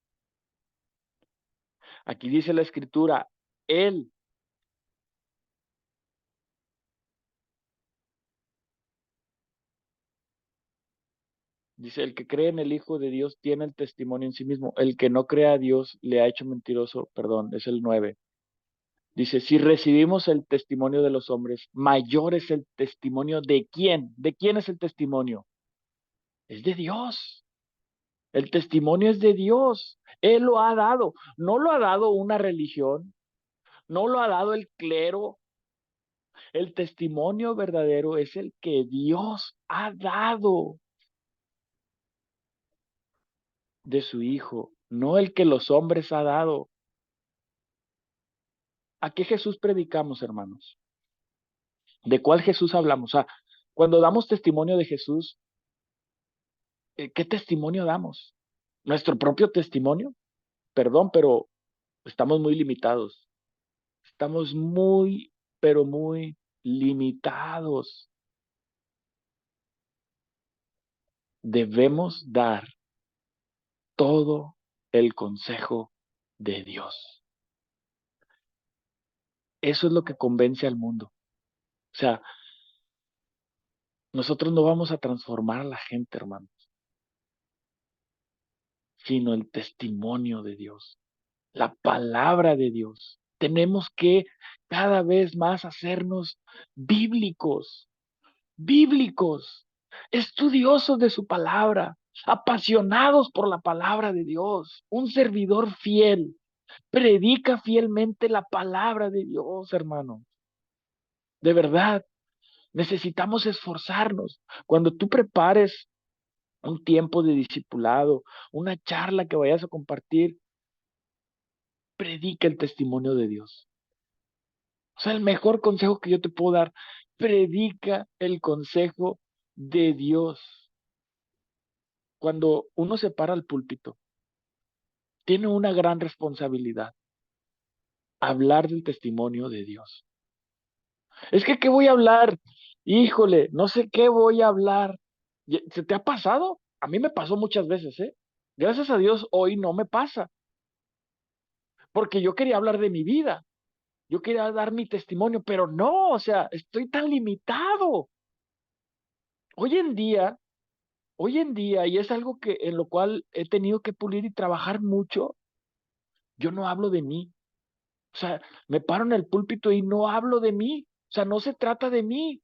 Speaker 2: Aquí dice la Escritura, Él. Dice, el que cree en el Hijo de Dios tiene el testimonio en sí mismo. El que no cree a Dios le ha hecho mentiroso, perdón, es el 9. Dice, si recibimos el testimonio de los hombres, mayor es el testimonio de quién. ¿De quién es el testimonio? Es de Dios. El testimonio es de Dios. Él lo ha dado. No lo ha dado una religión, no lo ha dado el clero. El testimonio verdadero es el que Dios ha dado de su Hijo, no el que los hombres ha dado. ¿A qué Jesús predicamos, hermanos? ¿De cuál Jesús hablamos? O sea, cuando damos testimonio de Jesús, ¿qué testimonio damos? ¿Nuestro propio testimonio? Perdón, pero estamos muy limitados. Estamos muy, pero muy limitados. Debemos dar todo el consejo de Dios. Eso es lo que convence al mundo. O sea, nosotros no vamos a transformar a la gente, hermanos, sino el testimonio de Dios, la palabra de Dios. Tenemos que cada vez más hacernos bíblicos, bíblicos, estudiosos de su palabra, apasionados por la palabra de Dios. Un servidor fiel predica fielmente la palabra de Dios, hermano. De verdad, necesitamos esforzarnos. Cuando tú prepares un tiempo de discipulado, una charla que vayas a compartir, predica el testimonio de Dios. O sea, el mejor consejo que yo te puedo dar, predica el consejo de Dios. Cuando uno se para al púlpito, tiene una gran responsabilidad, hablar del testimonio de Dios. Es que, ¿qué voy a hablar? Híjole, no sé qué voy a hablar. ¿Se te ha pasado? A mí me pasó muchas veces, ¿eh? Gracias a Dios, hoy no me pasa, porque yo quería hablar de mi vida, yo quería dar mi testimonio, pero no, o sea, estoy tan limitado. Hoy en día, hoy en día, y es algo que en lo cual he tenido que pulir y trabajar mucho, yo no hablo de mí. O sea, me paro en el púlpito y no hablo de mí. O sea, no se trata de mí,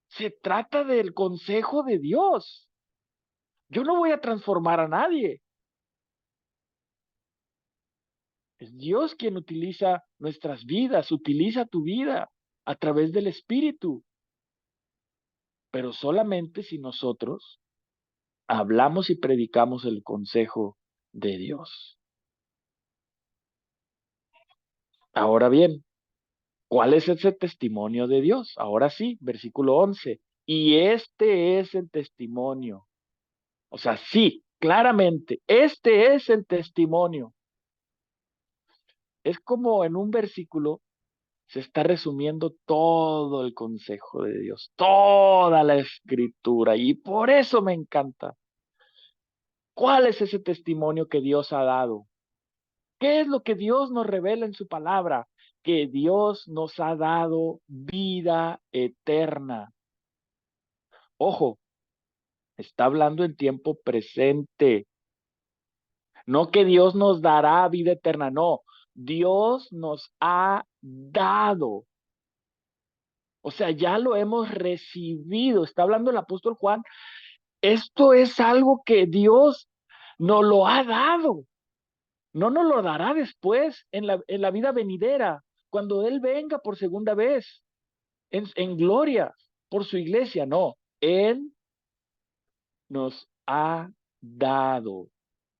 Speaker 2: se trata del consejo de Dios. Yo no voy a transformar a nadie. Es Dios quien utiliza nuestras vidas, utiliza tu vida a través del Espíritu, pero solamente si nosotros hablamos y predicamos el consejo de Dios. Ahora bien, ¿cuál es ese testimonio de Dios? Ahora sí, versículo 11. Y este es el testimonio. O sea, sí, claramente, este es el testimonio. Es como en un versículo se está resumiendo todo el consejo de Dios, toda la escritura, y por eso me encanta. ¿Cuál es ese testimonio que Dios ha dado? ¿Qué es lo que Dios nos revela en su palabra? Que Dios nos ha dado vida eterna. Ojo, está hablando en tiempo presente. No que Dios nos dará vida eterna, no. Dios nos ha dado. O sea, ya lo hemos recibido. Está hablando el apóstol Juan. Esto es algo que Dios nos lo ha dado. No nos lo dará después en la vida venidera, cuando Él venga por segunda vez, en gloria, por su iglesia. No, Él nos ha dado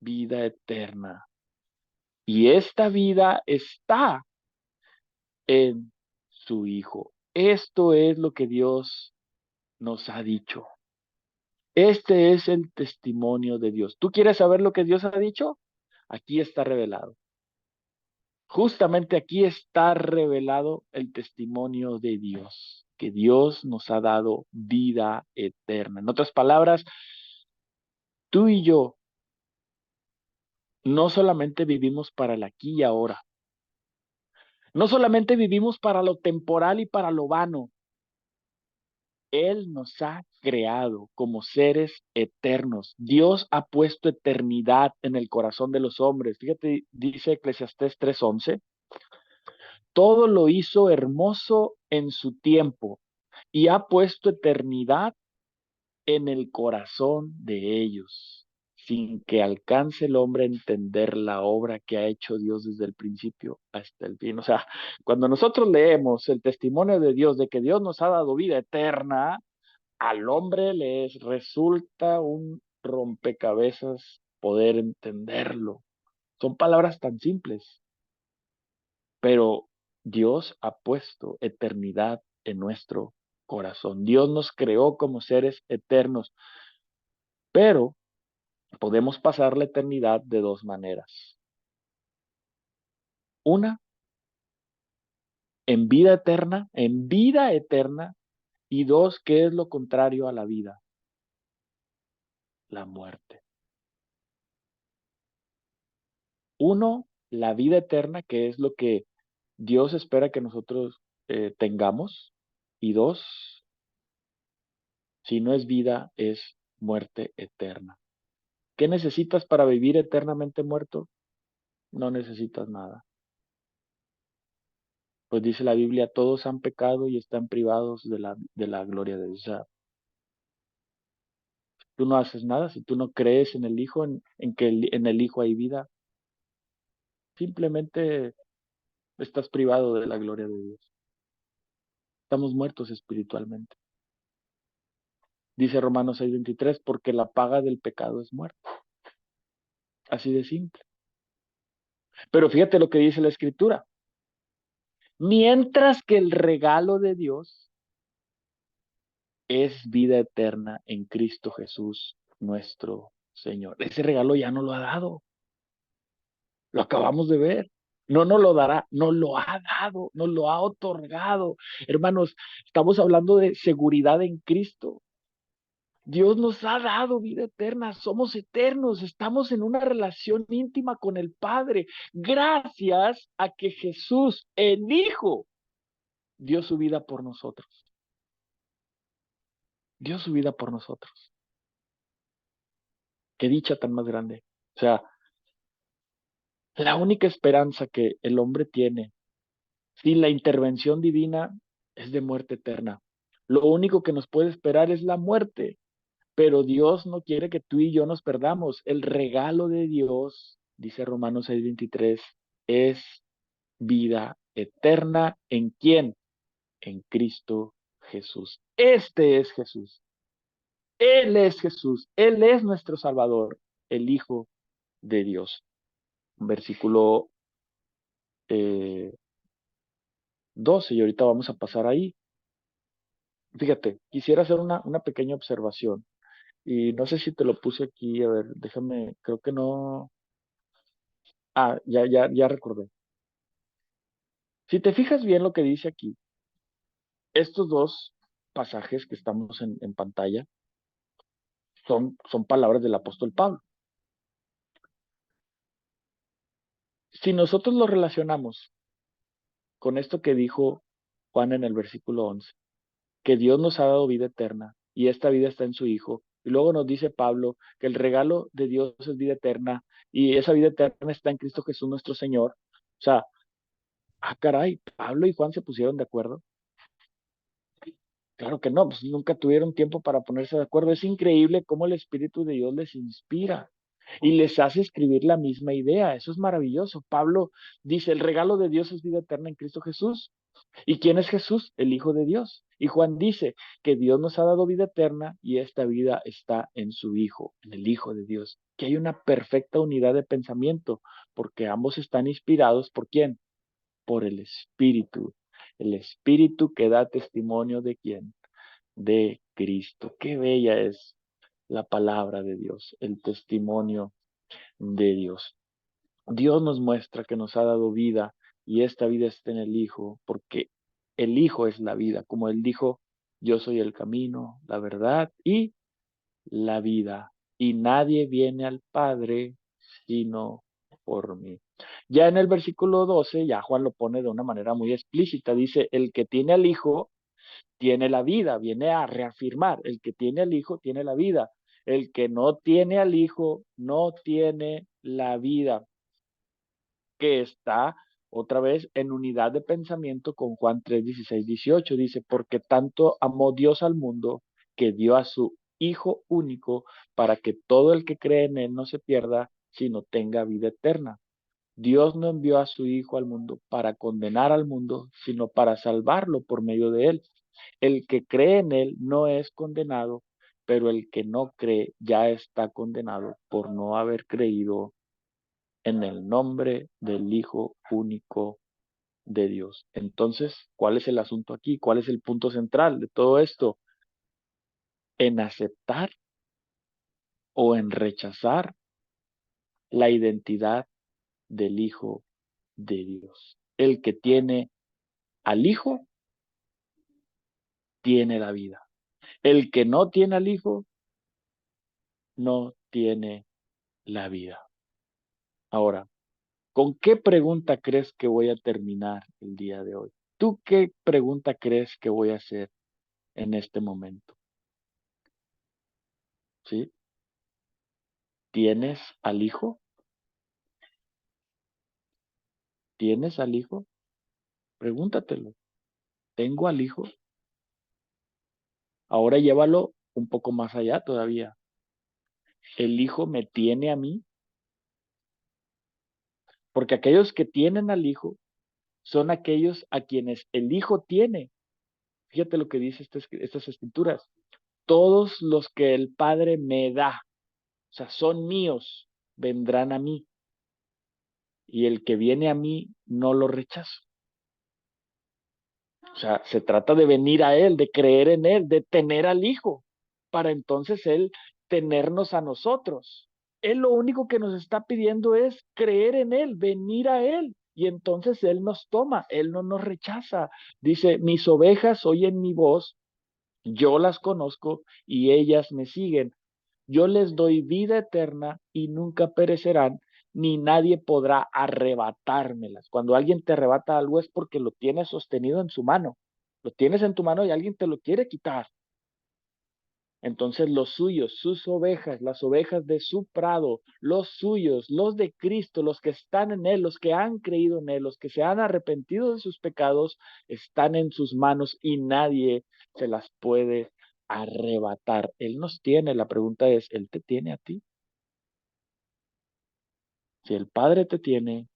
Speaker 2: vida eterna. Y esta vida está en su Hijo. Esto es lo que Dios nos ha dicho. Este es el testimonio de Dios. ¿Tú quieres saber lo que Dios ha dicho? Aquí está revelado. Justamente aquí está revelado el testimonio de Dios, que Dios nos ha dado vida eterna. En otras palabras, tú y yo no solamente vivimos para el aquí y ahora, No solamente vivimos para lo temporal y para lo vano, Él nos ha creado como seres eternos. Dios ha puesto eternidad en el corazón de los hombres. Fíjate, dice Eclesiastés 3:11, todo lo hizo hermoso en su tiempo y ha puesto eternidad en el corazón de ellos, sin que alcance el hombre a entender la obra que ha hecho Dios desde el principio hasta el fin. O sea, cuando nosotros leemos el testimonio de Dios de que Dios nos ha dado vida eterna, al hombre les resulta un rompecabezas poder entenderlo. Son palabras tan simples, pero Dios ha puesto eternidad en nuestro corazón. Dios nos creó como seres eternos, pero podemos pasar la eternidad de dos maneras. Una, en vida eterna, y dos, ¿qué es lo contrario a la vida? La muerte. Uno, la vida eterna, que es lo que Dios espera que nosotros tengamos. Y dos, si no es vida, es muerte eterna. ¿Qué necesitas para vivir eternamente muerto? No necesitas nada. Pues dice la Biblia, todos han pecado y están privados de la gloria de Dios. O sea, tú no haces nada si tú no crees en el Hijo, en que en el Hijo hay vida. Simplemente estás privado de la gloria de Dios. Estamos muertos espiritualmente. Dice Romanos 6:23, porque la paga del pecado es muerte. Así de simple. Pero fíjate lo que dice la Escritura. Mientras que el regalo de Dios es vida eterna en Cristo Jesús, nuestro Señor. Ese regalo ya no lo ha dado. Lo acabamos de ver. No nos lo dará, nos lo ha dado, nos lo ha otorgado. Hermanos, estamos hablando de seguridad en Cristo. Dios nos ha dado vida eterna, somos eternos, estamos en una relación íntima con el Padre, gracias a que Jesús, el Hijo, dio su vida por nosotros. Dio su vida por nosotros. Qué dicha tan más grande. O sea, la única esperanza que el hombre tiene sin la intervención divina es de muerte eterna. Lo único que nos puede esperar es la muerte, pero Dios no quiere que tú y yo nos perdamos. El regalo de Dios, dice Romanos 6:23, es vida eterna. ¿En quién? En Cristo Jesús. Este es Jesús. Él es Jesús. Él es nuestro Salvador, el Hijo de Dios. Versículo 12, y ahorita vamos a pasar ahí. Fíjate, quisiera hacer una pequeña observación. Y no sé si te lo puse aquí, a ver, déjame, creo que no. Ah, ya recordé. Si te fijas bien lo que dice aquí, estos dos pasajes que estamos en pantalla son palabras del apóstol Pablo. Si nosotros lo relacionamos con esto que dijo Juan en el versículo 11, que Dios nos ha dado vida eterna y esta vida está en su Hijo, y luego nos dice Pablo que el regalo de Dios es vida eterna y esa vida eterna está en Cristo Jesús nuestro Señor. O sea, caray, Pablo y Juan se pusieron de acuerdo. Claro que no, pues nunca tuvieron tiempo para ponerse de acuerdo. Es increíble cómo el Espíritu de Dios les inspira y les hace escribir la misma idea. Eso es maravilloso. Pablo dice, el regalo de Dios es vida eterna en Cristo Jesús. ¿Y quién es Jesús? El Hijo de Dios. Y Juan dice que Dios nos ha dado vida eterna y esta vida está en su Hijo, en el Hijo de Dios. Que hay una perfecta unidad de pensamiento porque ambos están inspirados ¿por quién? Por el Espíritu. El Espíritu que da testimonio de quién? De Cristo. Qué bella es la palabra de Dios, el testimonio de Dios. Dios nos muestra que nos ha dado vida y esta vida está en el Hijo, porque el Hijo es la vida. Como Él dijo, yo soy el camino, la verdad y la vida. Y nadie viene al Padre sino por mí. Ya en el versículo 12, ya Juan lo pone de una manera muy explícita. Dice, el que tiene al Hijo tiene la vida. Viene a reafirmar, el que tiene al Hijo tiene la vida. El que no tiene al Hijo no tiene la vida, que está otra vez en unidad de pensamiento con Juan 3, 16, 18. Dice, porque tanto amó Dios al mundo que dio a su Hijo único para que todo el que cree en él no se pierda, sino tenga vida eterna. Dios no envió a su Hijo al mundo para condenar al mundo, sino para salvarlo por medio de él. El que cree en él no es condenado, pero el que no cree ya está condenado por no haber creído en el nombre del Hijo único de Dios. Entonces, ¿cuál es el asunto aquí? ¿Cuál es el punto central de todo esto? En aceptar o en rechazar la identidad del Hijo de Dios. El que tiene al Hijo tiene la vida. El que no tiene al Hijo no tiene la vida. Ahora, ¿con qué pregunta crees que voy a terminar el día de hoy? ¿Tú qué pregunta crees que voy a hacer en este momento? ¿Sí? ¿Tienes al Hijo? ¿Tienes al Hijo? Pregúntatelo. ¿Tengo al Hijo? Ahora llévalo un poco más allá todavía. ¿El Hijo me tiene a mí? Porque aquellos que tienen al Hijo son aquellos a quienes el Hijo tiene. Fíjate lo que dice estas escrituras. Todos los que el Padre me da, o sea, son míos, vendrán a mí. Y el que viene a mí, no lo rechazo. O sea, se trata de venir a Él, de creer en Él, de tener al Hijo, para entonces Él tenernos a nosotros. Él lo único que nos está pidiendo es creer en Él, venir a Él. Y entonces Él nos toma, Él no nos rechaza. Dice, mis ovejas oyen mi voz, yo las conozco y ellas me siguen. Yo les doy vida eterna y nunca perecerán, ni nadie podrá arrebatármelas. Cuando alguien te arrebata algo es porque lo tienes sostenido en su mano. Lo tienes en tu mano y alguien te lo quiere quitar. Entonces los suyos, sus ovejas, las ovejas de su prado, los suyos, los de Cristo, los que están en Él, los que han creído en Él, los que se han arrepentido de sus pecados, están en sus manos y nadie se las puede arrebatar. Él nos tiene, la pregunta es, ¿Él te tiene a ti? Si el Padre te tiene,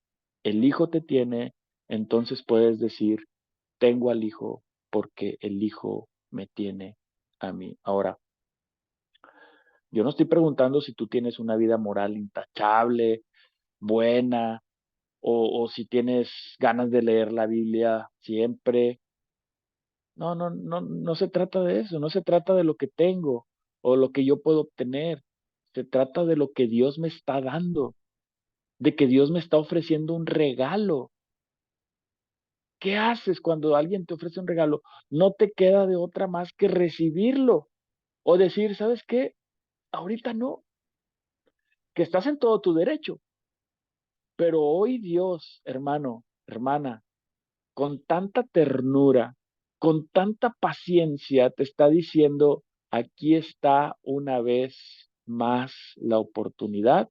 Speaker 2: el Hijo te tiene, entonces puedes decir, tengo al Hijo porque el Hijo me tiene a mí. Ahora, yo no estoy preguntando si tú tienes una vida moral intachable, buena, o si tienes ganas de leer la Biblia siempre. No, no, no, no se trata de eso, no se trata de lo que tengo o lo que yo puedo obtener. Se trata de lo que Dios me está dando, de que Dios me está ofreciendo un regalo. ¿Qué haces cuando alguien te ofrece un regalo? No te queda de otra más que recibirlo o decir, ¿sabes qué? Ahorita no, que estás en todo tu derecho. Pero hoy Dios, hermano, hermana, con tanta ternura, con tanta paciencia, te está diciendo, aquí está una vez más la oportunidad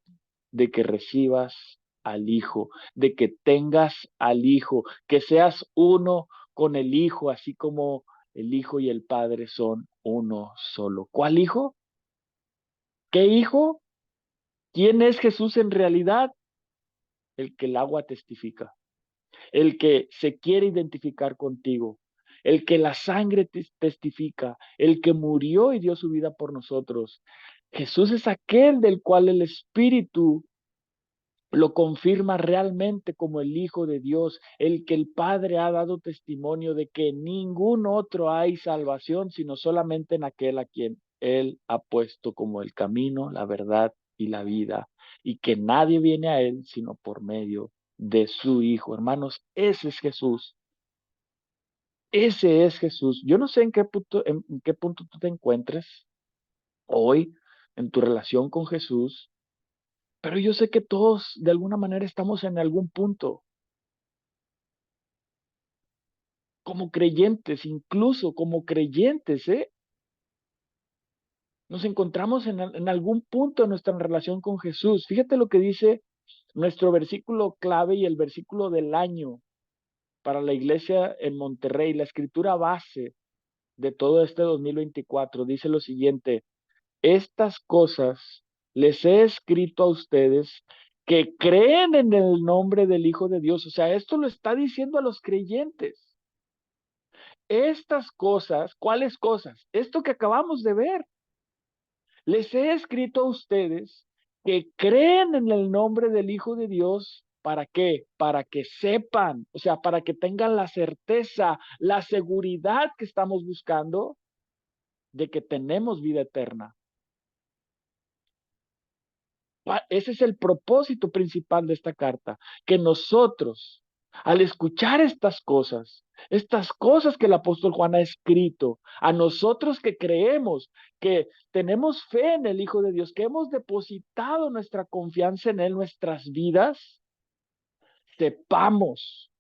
Speaker 2: de que recibas al Hijo, de que tengas al Hijo, que seas uno con el Hijo, así como el Hijo y el Padre son uno solo. ¿Cuál Hijo? ¿Qué Hijo? ¿Quién es Jesús en realidad? El que el agua testifica, el que se quiere identificar contigo, el que la sangre testifica, el que murió y dio su vida por nosotros. Jesús es aquel del cual el Espíritu lo confirma realmente como el Hijo de Dios, el que el Padre ha dado testimonio de que en ningún otro hay salvación, sino solamente en aquel a quien Él ha puesto como el camino, la verdad y la vida, y que nadie viene a Él sino por medio de su Hijo. Hermanos, ese es Jesús. Ese es Jesús. Yo no sé en qué punto tú te encuentres hoy en tu relación con Jesús. Pero yo sé que todos de alguna manera estamos en algún punto como creyentes, incluso como creyentes, ¿eh? Nos encontramos en algún punto de nuestra relación con Jesús. Fíjate lo que dice nuestro versículo clave y el versículo del año para la iglesia en Monterrey, la escritura base de todo este 2024. Dice lo siguiente: estas cosas les he escrito a ustedes que creen en el nombre del Hijo de Dios. O sea, esto lo está diciendo a los creyentes. Estas cosas, ¿cuáles cosas? Esto que acabamos de ver. Les he escrito a ustedes que creen en el nombre del Hijo de Dios. ¿Para qué? Para que sepan, o sea, para que tengan la certeza, la seguridad que estamos buscando de que tenemos vida eterna. Ese es el propósito principal de esta carta, que nosotros, al escuchar estas cosas que el apóstol Juan ha escrito, a nosotros que creemos, que tenemos fe en el Hijo de Dios, que hemos depositado nuestra confianza en Él, nuestras vidas, sepamos,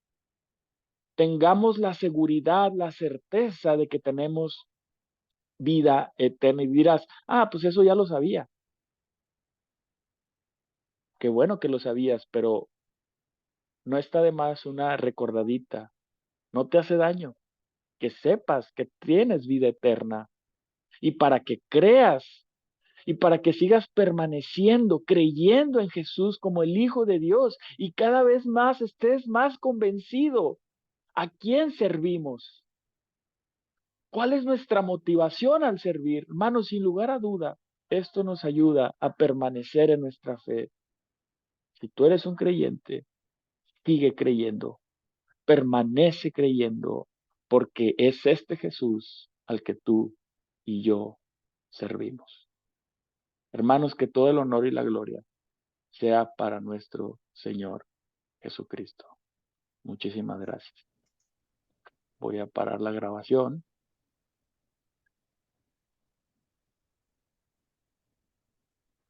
Speaker 2: tengamos la seguridad, la certeza de que tenemos vida eterna. Y dirás, pues eso ya lo sabía. Qué bueno que lo sabías, pero no está de más una recordadita. No te hace daño que sepas que tienes vida eterna y para que creas y para que sigas permaneciendo, creyendo en Jesús como el Hijo de Dios y cada vez más estés más convencido a quién servimos. ¿Cuál es nuestra motivación al servir? Hermanos, sin lugar a duda, esto nos ayuda a permanecer en nuestra fe. Si tú eres un creyente, sigue creyendo. Permanece creyendo, porque es este Jesús al que tú y yo servimos. Hermanos, que todo el honor y la gloria sea para nuestro Señor Jesucristo. Muchísimas gracias. Voy a parar la grabación.